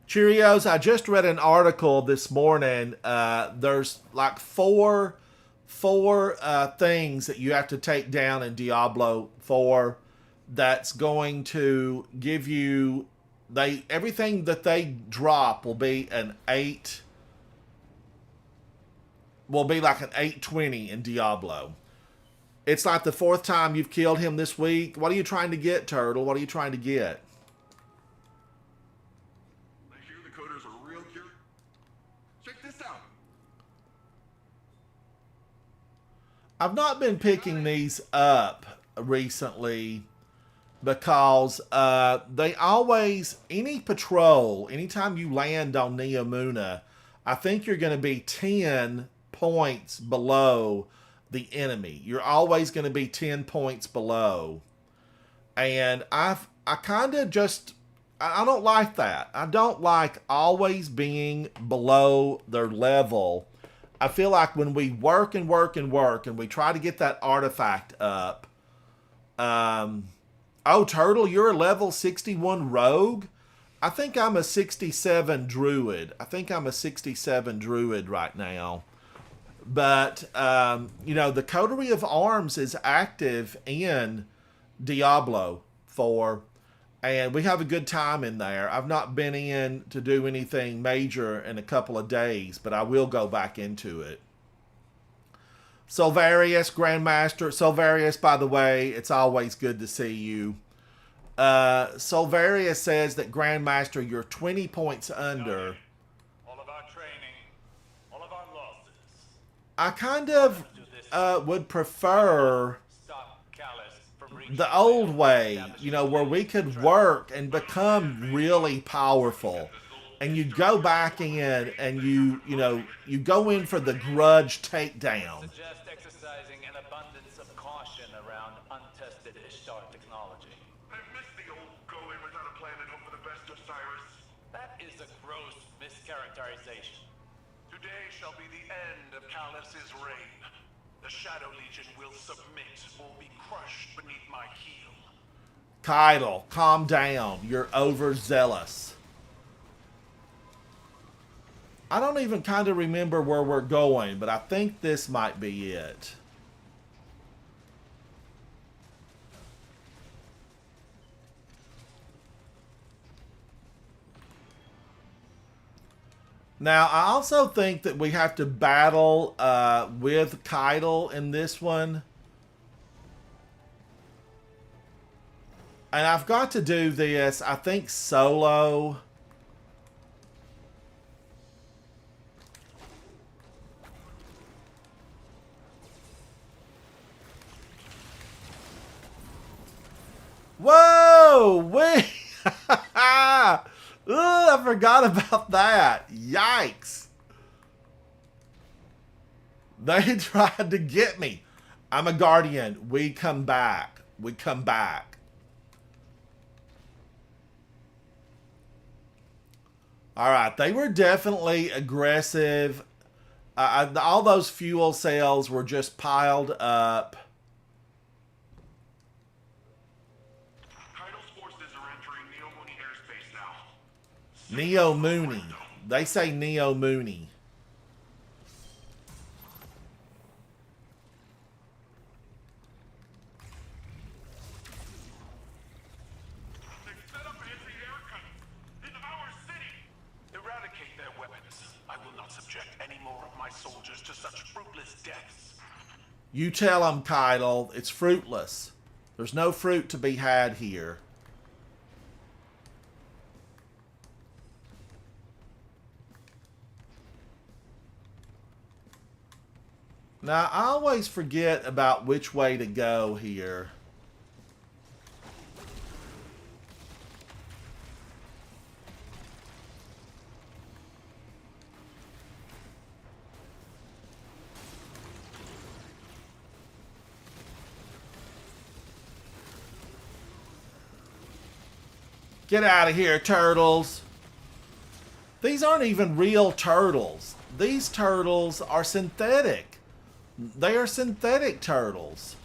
[SPEAKER 1] Cheerios, I just read an article this morning. There's like four things that you have to take down in Diablo 4 that's going to give you... everything that they drop will be an 8... will be like an 820 in Diablo. It's like the 4th time you've killed him this week. What are you trying to get, Turtle? What are you trying to get? I've not been picking these up recently because they always, any patrol, anytime you land on Neomuna, I think you're going to be 10 points below the enemy. You're always going to be 10 points below. And I kind of just, I don't like that. I don't like always being below their level. I feel like when we work and work and work and we try to get that artifact up. Oh, Turtle, you're a level 61 rogue? I think I'm a 67 druid. I think I'm a 67 druid right now. But, you know, the Coterie of Arms is active in Diablo 4. And we have a good time in there. I've not been in to do anything major in a couple of days, but I will go back into it. Solvarius, Grandmaster. Solvarius, by the way, it's always good to see you. Solvarius says that Grandmaster, you're 20 points under.
[SPEAKER 4] All of our training, all of our losses.
[SPEAKER 1] I kind of would prefer
[SPEAKER 4] Stop Callus from reaching
[SPEAKER 1] the old way, you know, where we could work and become really powerful. And you go back in and you go in for the grudge takedown.
[SPEAKER 4] Suggest exercising an abundance of caution around untested Ishtar technology.
[SPEAKER 5] I miss the old go in without a plan and hope for the best of Cyrus.
[SPEAKER 4] That is a gross mischaracterization.
[SPEAKER 5] Today shall be the end of Callus's reign. The Shadow Legion will submit or be crushed beneath my heel.
[SPEAKER 1] Kydal, calm down. You're overzealous. I don't even kind of remember where we're going, but I think this might be it. Now, I also think that we have to battle with Kydal in this one. And I've got to do this, I think, solo. Whoa! Wait! I forgot about that. Yikes. They tried to get me. I'm a guardian. We come back. We come back. Alright, they were definitely aggressive. All those fuel cells were just piled up. Neo Mooney. They say Neo Mooney.
[SPEAKER 5] They've set up an anti-air gun in our city. Eradicate their weapons. I will not subject any more of my soldiers to such fruitless deaths.
[SPEAKER 1] You tell them, Kydal, it's fruitless. There's no fruit to be had here. Now, I always forget about which way to go here. Get out of here, turtles. These aren't even real turtles. These turtles are synthetic. They are synthetic turtles.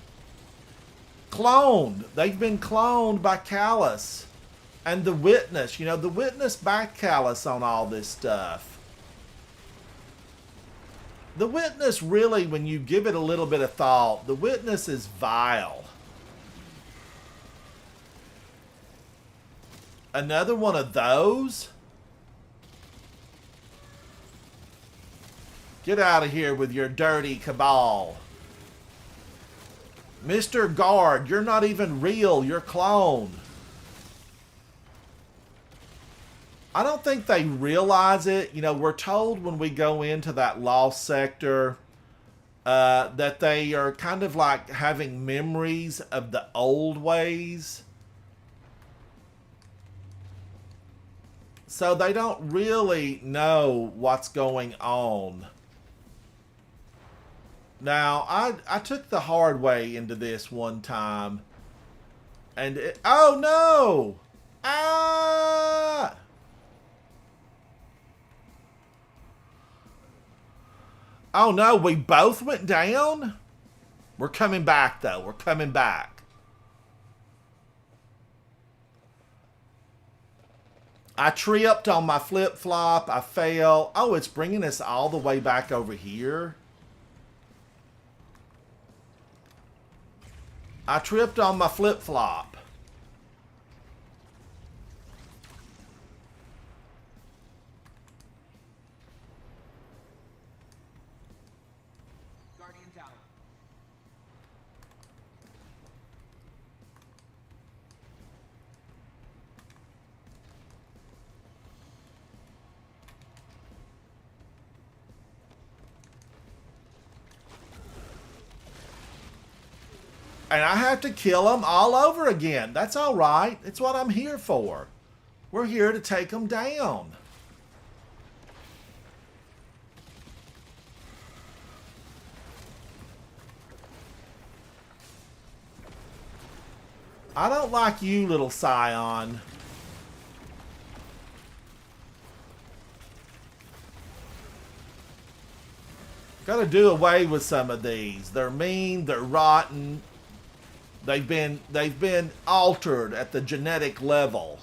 [SPEAKER 1] Cloned. They've been cloned by Callus. And the Witness. You know, the Witness backed Callus on all this stuff. The Witness really, when you give it a little bit of thought, the Witness is vile. Another one of those? Get out of here with your dirty cabal. Mr. Guard, you're not even real. You're cloned. I don't think they realize it. You know, we're told when we go into that lost sector that they are kind of like having memories of the old ways. So they don't really know what's going on. Now, I took the hard way into this one time. And oh no! Ah! Oh no, we both went down? We're coming back though. We're coming back. I tripped on my flip-flop. I fell. Oh, it's bringing us all the way back over here. I tripped on my flip-flop.
[SPEAKER 3] Guardian Tower.
[SPEAKER 1] And I have to kill them all over again. That's all right. It's what I'm here for. We're here to take them down. I don't like you, little Scion. Got to do away with some of these. They're mean, they're rotten. They've been altered at the genetic level.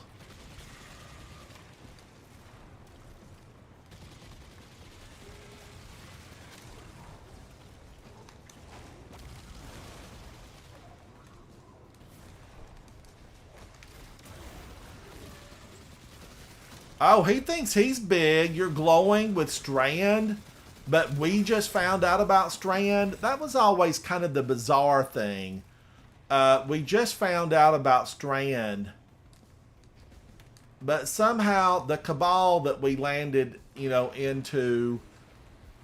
[SPEAKER 1] Oh, he thinks he's big. You're glowing with Strand, but we just found out about Strand. That was always kind of the bizarre thing. We just found out about Strand, but somehow the cabal that we landed, into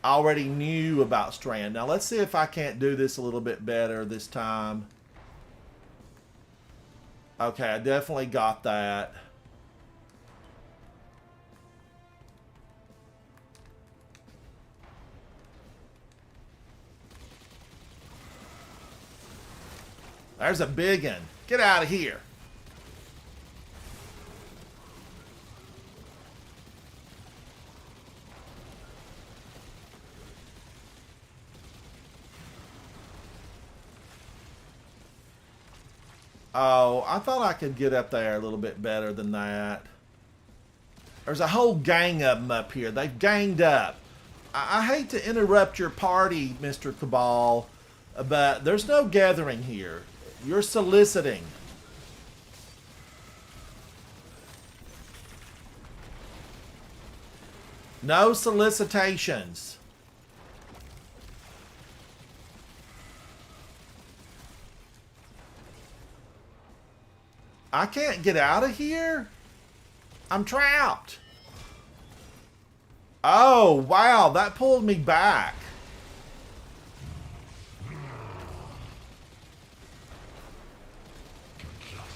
[SPEAKER 1] already knew about Strand. Now let's see if I can't do this a little bit better this time. Okay, I definitely got that. There's a big one. Get out of here. Oh, I thought I could get up there a little bit better than that. There's a whole gang of them up here. They've ganged up. I hate to interrupt your party, Mr. Cabal, but there's no gathering here. You're soliciting. No solicitations. I can't get out of here? I'm trapped. Oh, wow, that pulled me back.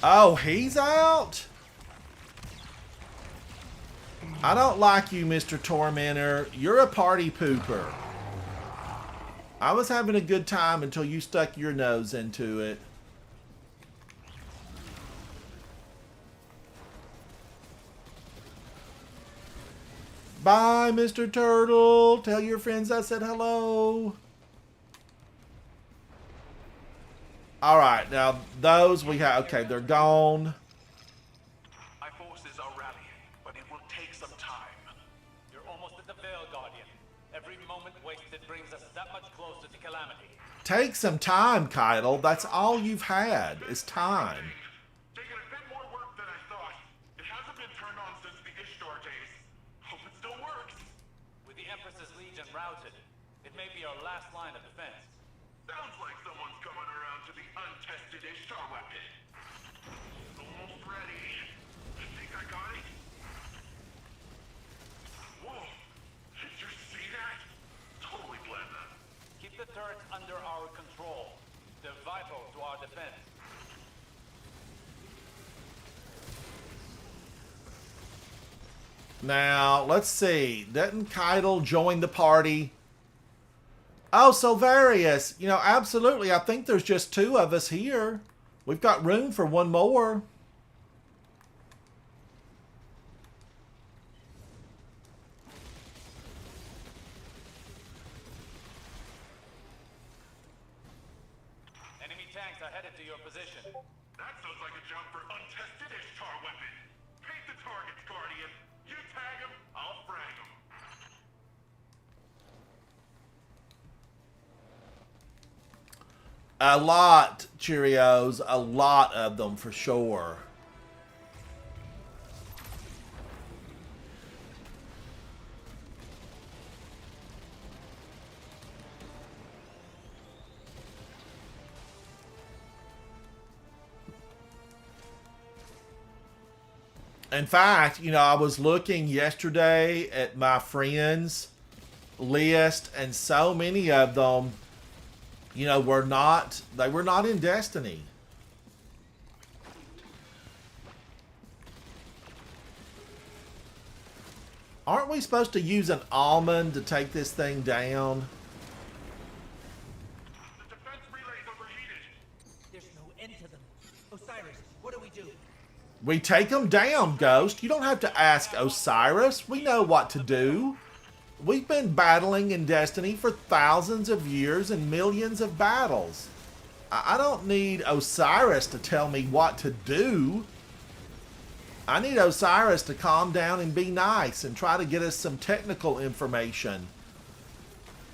[SPEAKER 1] Oh, he's out? I don't like you, Mr. Tormentor. You're a party pooper. I was having a good time until you stuck your nose into it. Bye, Mr. Turtle. Tell your friends I said hello. Alright, now those we have. Okay, they're gone.
[SPEAKER 5] My forces are rallying, but it will take some time.
[SPEAKER 4] You're almost at the Veil, Guardian. Every moment wasted brings us that much closer to calamity.
[SPEAKER 1] Take some time, Keitel. That's all you've had, is time.
[SPEAKER 5] Taking a bit more work than I thought. It hasn't been turned on since the Ishtar days. Hope it still works.
[SPEAKER 4] With the Empress's Legion routed, it may be our last line of defense.
[SPEAKER 5] Sounds like someone's coming around to the untested Ishtar weapon. Almost ready. I think I got it. Whoa! Did you see that? Totally planned that.
[SPEAKER 4] Keep the turrets under our control. They're vital to our defense.
[SPEAKER 1] Now, let's see. Doesn't Keitel join the party? Oh, Silverius. Absolutely. I think there's just 2 of us here. We've got room for one more.
[SPEAKER 4] tanks are headed to your position.
[SPEAKER 5] That sounds like a job for untested Ishtar weapon. Paint the targets, Guardian. You tag him, I'll frag him.
[SPEAKER 1] A lot, Cheerios. A lot of them for sure. In fact, you know, I was looking yesterday at my friends' list, and so many of them, you know, were not in Destiny. Aren't we supposed to use an almond to take this thing down?
[SPEAKER 5] The defense relay's overheated.
[SPEAKER 3] There's no end to them. Osiris, what do we do?
[SPEAKER 1] We take them down, Ghost. You don't have to ask Osiris. We know what to do. We've been battling in Destiny for thousands of years and millions of battles. I don't need Osiris to tell me what to do. I need Osiris to calm down and be nice and try to get us some technical information.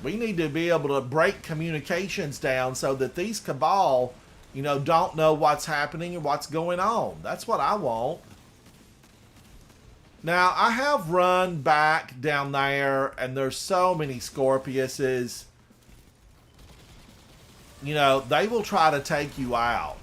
[SPEAKER 1] We need to be able to break communications down so that these Cabal, you know, don't know what's happening and what's going on. That's what I want. Now, I have run back down there, and there's so many Scorpiuses. You know, they will try to take you out.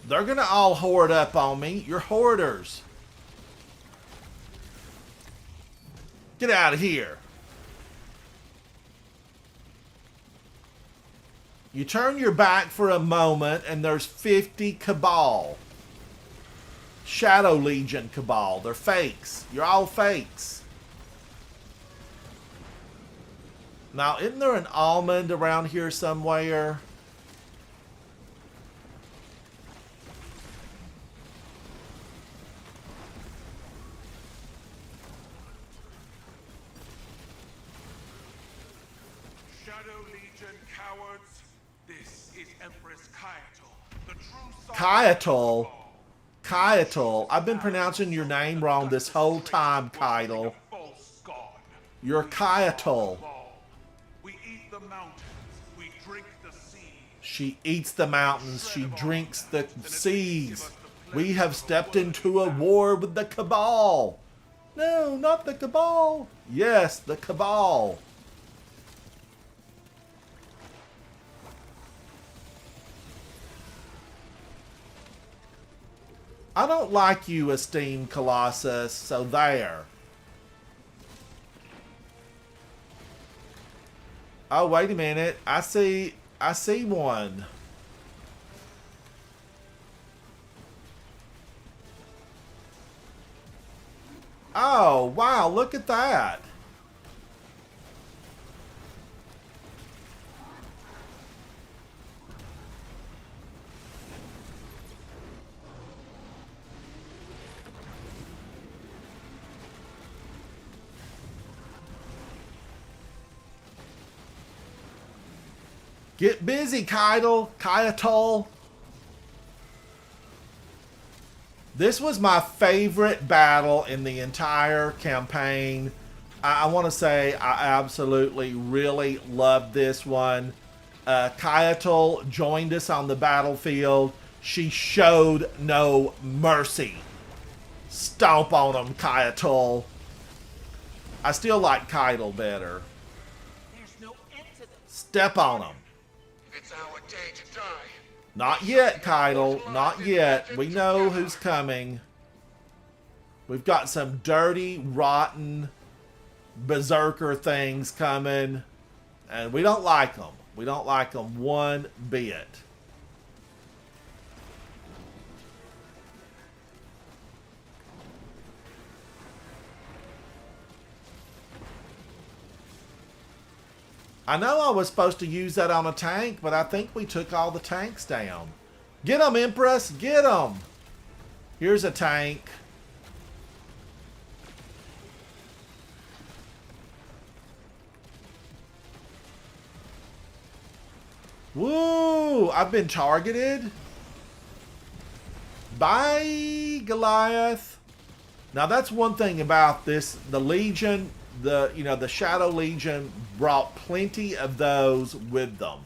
[SPEAKER 1] They're going to all horde up on me. You're hoarders. Get out of here. You turn your back for a moment and there's 50 Cabal. Shadow Legion Cabal. They're fakes. You're all fakes. Now, isn't there an almond around here somewhere? Kaiatl. Kaiatl. I've been pronouncing your name wrong this whole time, Kaiatl. You're Kaiatl.
[SPEAKER 5] We eat the mountains. We drink the seas.
[SPEAKER 1] She eats the mountains. She drinks the seas. We have stepped into a war with the Cabal. No, not the Cabal. Yes, the Cabal. I don't like you, esteemed Colossus, so there. Oh, wait a minute. I see one. Oh, wow, look at that. Get busy, Kaiatl. This was my favorite battle in the entire campaign. I want to say I absolutely really loved this one. Kaiatl joined us on the battlefield. She showed no mercy. Stomp on them, Kaiatl. I still like Kaiatl better.
[SPEAKER 3] There's no end to them.
[SPEAKER 1] Step on them.
[SPEAKER 5] It's our day to die.
[SPEAKER 1] Not yet, Kaiatl. Not yet. We know who's coming. We've got some dirty, rotten, berserker things coming. And we don't like them. We don't like them one bit. I know I was supposed to use that on a tank, but I think we took all the tanks down. Get them, Empress! Get them! Here's a tank. Woo! I've been targeted. Bye, Goliath. Now that's one thing about this. The Legion, the Shadow Legion brought plenty of those with them.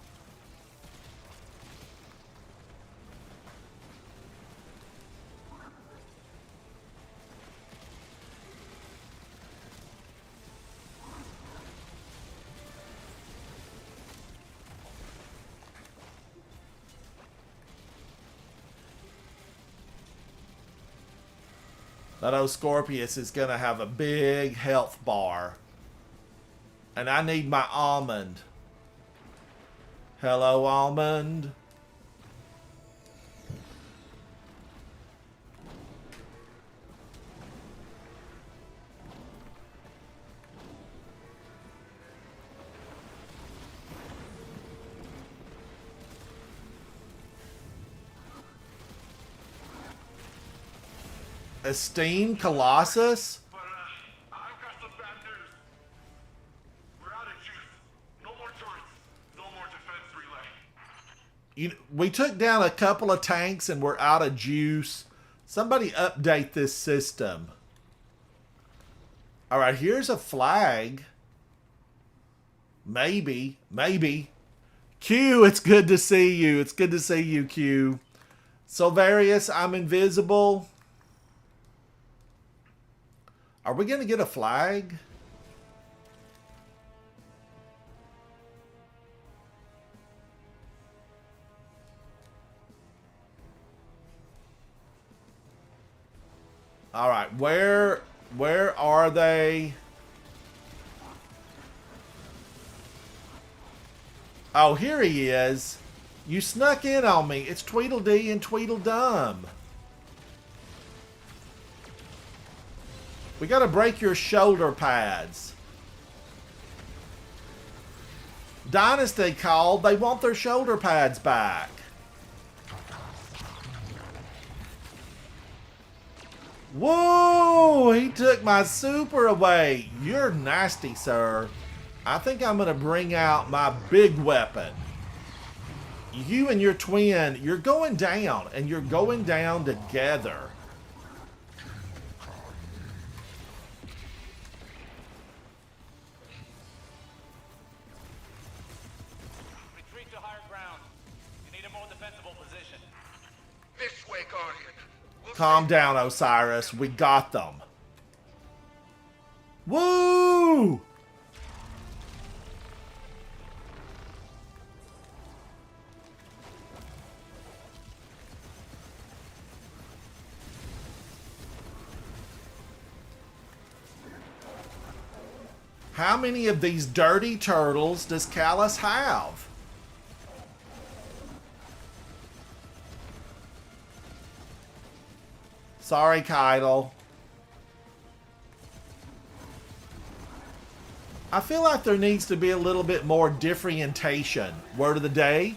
[SPEAKER 1] That old Scorpius is going to have a big health bar. And I need my almond. Hello, almond. Esteemed Colossus?
[SPEAKER 5] But, I've got some bad news. We're out of juice. No more turrets. No more defense relay.
[SPEAKER 1] We took down a couple of tanks and we're out of juice. Somebody update this system. Alright, here's a flag. Maybe. Q, it's good to see you. It's good to see you, Q. Silverius, I'm invisible. Are we going to get a flag? All right, where are they? Oh, here he is. You snuck in on me. It's Tweedledee and Tweedledum. We gotta break your shoulder pads. Dynasty called. They want their shoulder pads back. Whoa! He took my super away. You're nasty, sir. I think I'm gonna bring out my big weapon. You and your twin, you're going down, and you're going down together.
[SPEAKER 5] This way, Guardian.
[SPEAKER 1] Calm down, Osiris. We got them. Woo! How many of these dirty turtles does Callus have? Sorry, Keitel. I feel like there needs to be a little bit more differentiation. Word of the day,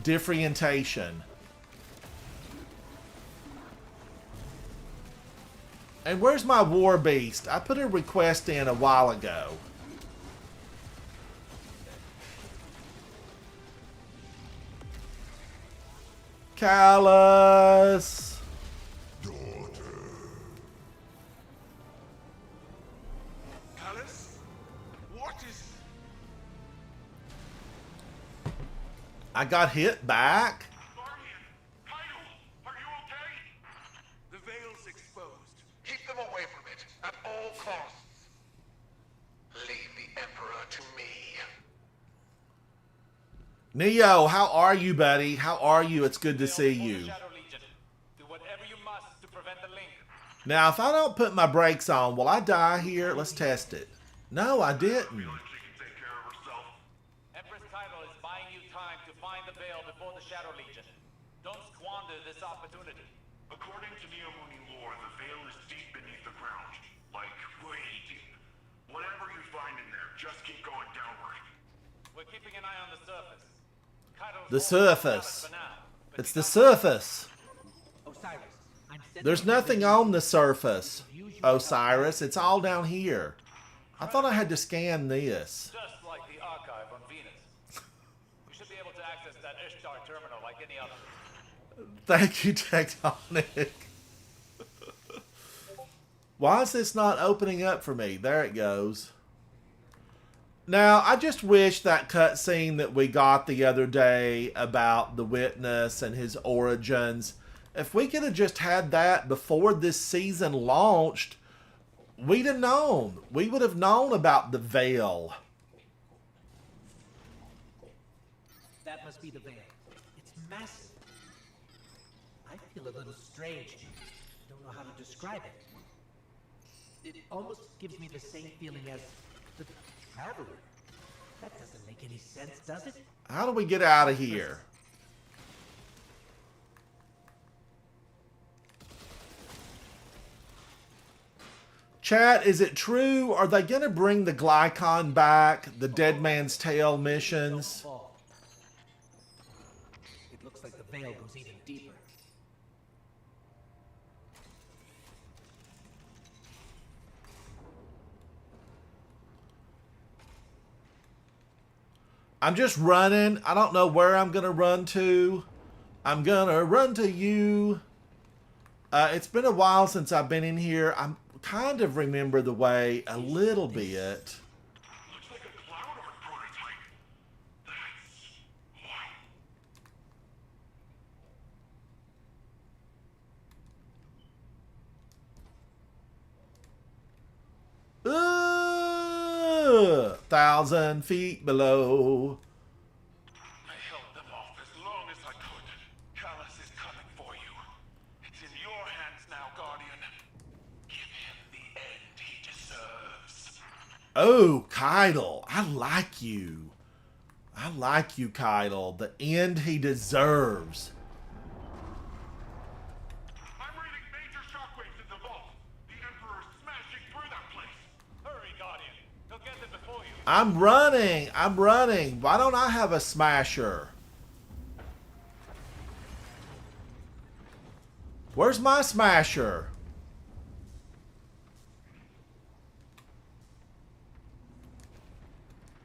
[SPEAKER 1] differentiation. And where's my war beast? I put a request in a while ago. Callus.
[SPEAKER 5] Callus? What is...
[SPEAKER 1] I got hit back.
[SPEAKER 5] Guardian? Keitel, are you okay? The veil's exposed. Keep them away from it, at all costs. Leave the Emperor to me.
[SPEAKER 1] Neo, how are you, buddy? How are you? It's good to see you.
[SPEAKER 4] Do whatever you must to prevent the link.
[SPEAKER 1] Now, if I don't put my brakes on, will I die here? Let's test it. No, I didn't.
[SPEAKER 5] She can take care of herself.
[SPEAKER 4] Empress Keitel is buying you time to find the veil before the Shadow Legion. Don't squander this opportunity.
[SPEAKER 5] According to Neomuni lore, the veil is deep beneath the ground. Like, way deep. Whatever you find in there, just keep going downward.
[SPEAKER 4] We're an eye on the surface. Kaido's
[SPEAKER 1] The
[SPEAKER 4] holding off
[SPEAKER 1] surface.
[SPEAKER 4] for now, but
[SPEAKER 1] It's
[SPEAKER 4] he
[SPEAKER 1] the
[SPEAKER 4] does-
[SPEAKER 1] surface.
[SPEAKER 3] Osiris, I'm sending
[SPEAKER 1] There's nothing on the surface, Osiris. It's all down here. I thought I had to scan this.
[SPEAKER 4] Just like the archive on Venus. You should be able to access that Ishtar terminal like any other.
[SPEAKER 1] Thank you, Tectonic. Why is this not opening up for me? There it goes. Now, I just wish that cutscene that we got the other day about the Witness and his origins, if we could have just had that before this season launched, we'd have known. We would have known about the Veil.
[SPEAKER 3] That must be the veil. It's massive. I feel a little strange. Don't know how to describe it. It almost gives me the same feeling as the Traveler. That doesn't make any sense, does it?
[SPEAKER 1] How do we get out of here? Chat, is it true? Are they going to bring the Glycon back? The Dead Man's Tale missions?
[SPEAKER 3] Don't fall. It looks like the veil goes even deeper.
[SPEAKER 1] I'm just running. I don't know where I'm going to run to. I'm going to run to you. It's been a while since I've been in here. I kind of remember the way a little bit.
[SPEAKER 5] Looks like a cloud art prototype. That's
[SPEAKER 1] Ooh, 1,000 feet below.
[SPEAKER 5] I held them off as long as I could. Callus is coming for you. It's in your hands now, Guardian. Give him the end he deserves.
[SPEAKER 1] Oh, Kydal, I like you. I like you, Kydal. The end he deserves.
[SPEAKER 5] I'm reading major shockwaves in the vault. The Emperor's smashing through that place.
[SPEAKER 4] Hurry, Guardian. He'll get them before you.
[SPEAKER 1] I'm running. I'm running. Why don't I have a smasher? Where's my smasher?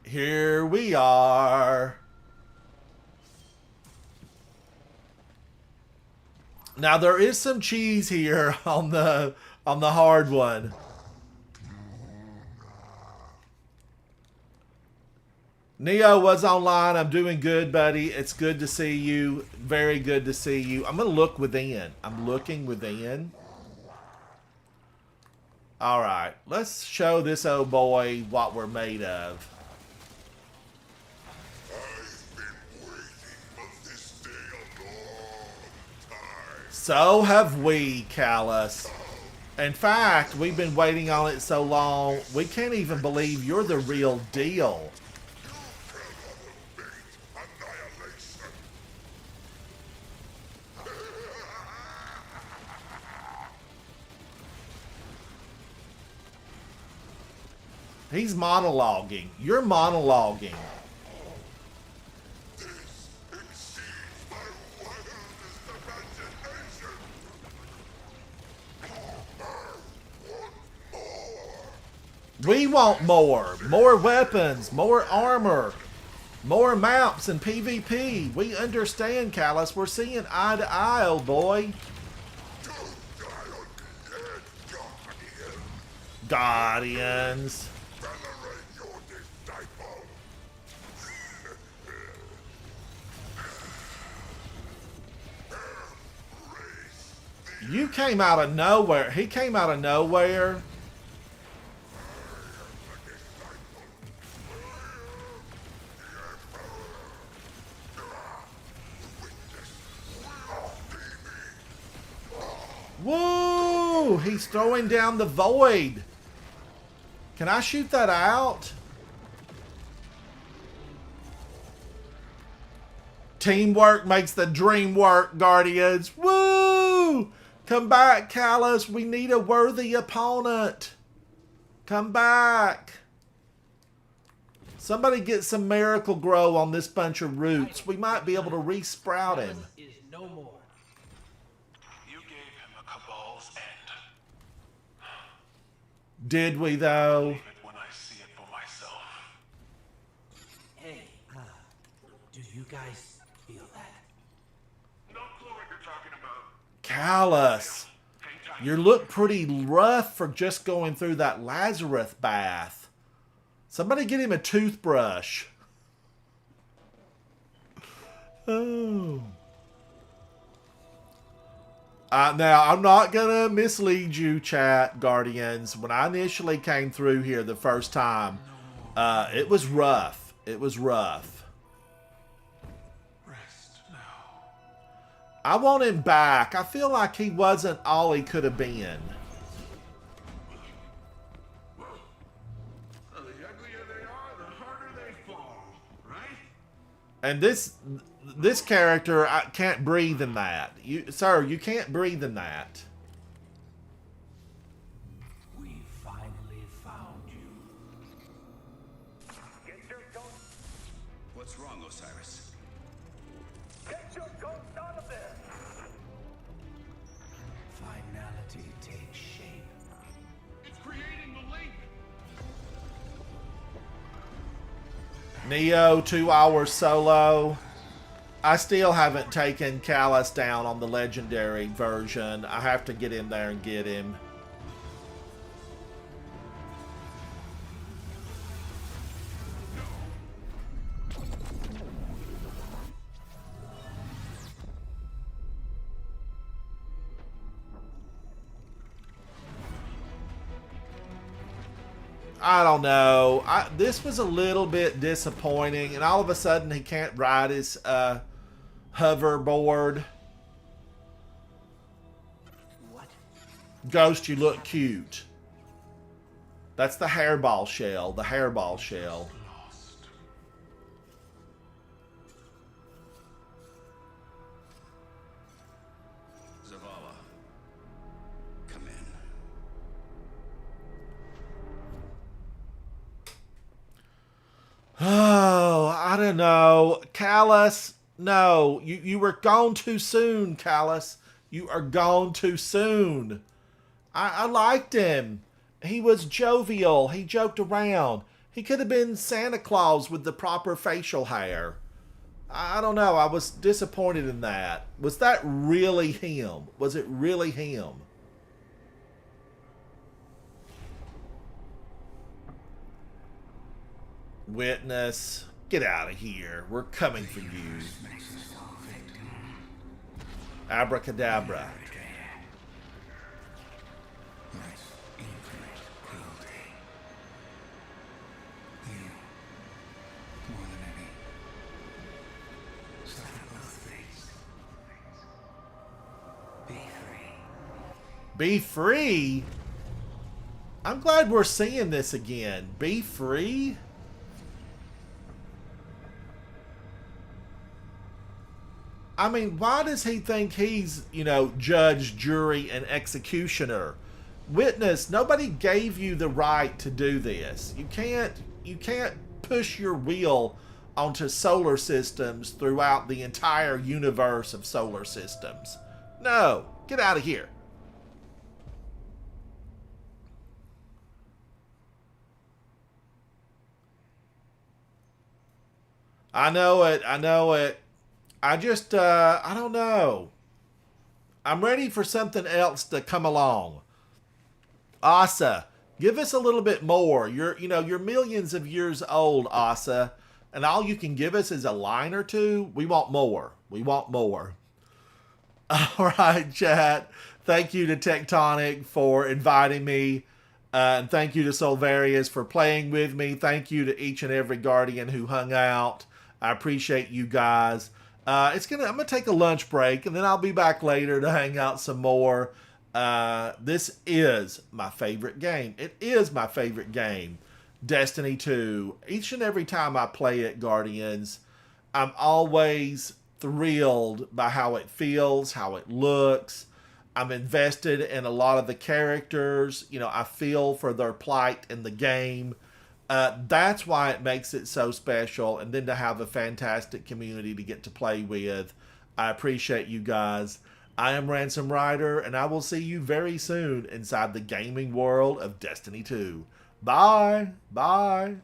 [SPEAKER 1] Here we are. Now there is some cheese here on the hard one. Neo was online. I'm doing good, buddy. It's good to see you. Very good to see you. I'm going to look within. I'm looking within. All right. Let's show this old boy what we're made of.
[SPEAKER 5] I've been waiting for this day a long time.
[SPEAKER 1] So have we, Callus. In fact, we've been waiting on it so long, we can't even believe you're the real deal.
[SPEAKER 5] Annihilation.
[SPEAKER 1] He's monologuing. You're monologuing.
[SPEAKER 5] This exceeds my wildest imagination.
[SPEAKER 1] We want more. More weapons, more armor, more maps and PvP. We understand, Callus. We're seeing eye to eye, old boy.
[SPEAKER 5] Don't die on the end, Guardian.
[SPEAKER 1] Guardians.
[SPEAKER 5] Venerate your disciple.
[SPEAKER 1] You came out of nowhere. He came out of nowhere. Woo! He's throwing down the void. Can I shoot that out? Teamwork makes the dream work, Guardians. Woo! Come back, Callus. We need a worthy opponent. Come back. Somebody get some miracle grow on this bunch of roots. We might be able to resprout him.
[SPEAKER 3] Callus is no more.
[SPEAKER 5] You gave him a Cabal's end.
[SPEAKER 1] Did we, though?
[SPEAKER 5] Believe it when I see it for myself.
[SPEAKER 3] Hey, do you guys feel that?
[SPEAKER 5] No clue what you're talking about.
[SPEAKER 1] Callus,
[SPEAKER 5] Hang tight.
[SPEAKER 1] you look pretty rough for just going through that Lazarus bath. Somebody get him a toothbrush. Oh. Now, I'm not going to mislead you, chat, Guardians. When I initially came through here the first time, it was rough. It was rough.
[SPEAKER 5] Rest now.
[SPEAKER 1] I want him back. I feel like he wasn't all he could have been.
[SPEAKER 5] The uglier they are, the harder they fall, right?
[SPEAKER 1] And this character, I can't breathe in that. Sir, you can't breathe in that.
[SPEAKER 3] We finally found you.
[SPEAKER 6] Get your ghost,
[SPEAKER 7] What's wrong, Osiris?
[SPEAKER 6] get your ghost out of there!
[SPEAKER 3] Finality takes shape.
[SPEAKER 5] It's creating the link.
[SPEAKER 1] Neo, 2 hours solo. I still haven't taken Callus down on the legendary version. I have to get in there and get him. I don't know. This was a little bit disappointing, and all of a sudden he can't ride his hoverboard.
[SPEAKER 3] What?
[SPEAKER 1] Ghost, you look cute. That's the hairball shell. The hairball shell.
[SPEAKER 5] Lost.
[SPEAKER 7] Zavala. Come in.
[SPEAKER 1] Oh, I don't know. Callus, no. You were gone too soon, Callus. You are gone too soon. I liked him. He was jovial. He joked around. He could have been Santa Claus with the proper facial hair. I don't know. I was disappointed in that. Was that really him? Was it really him? Witness, get out of here. We're coming for you. Abracadabra. Be free? I'm glad we're seeing this again. Be free? I mean, why does he think he's, judge, jury, and executioner? Witness, nobody gave you the right to do this. You can't push your will onto solar systems throughout the entire universe of solar systems. No, get out of here. I know it. I just, I don't know. I'm ready for something else to come along. Asa, give us a little bit more. You're millions of years old, Asa, and all you can give us is a line or two. We want more. We want more. All right, chat. Thank you to Tectonic for inviting me. And thank you to Solvarius for playing with me. Thank you to each and every Guardian who hung out. I appreciate you guys. I'm gonna take a lunch break, and then I'll be back later to hang out some more. This is my favorite game. It is my favorite game, Destiny 2. Each and every time I play it, Guardians, I'm always thrilled by how it feels, how it looks. I'm invested in a lot of the characters. I feel for their plight in the game. That's why it makes it so special. And then to have a fantastic community to get to play with. I appreciate you guys. I am Ransom Rider, and I will see you very soon inside the gaming world of Destiny 2. Bye. Bye.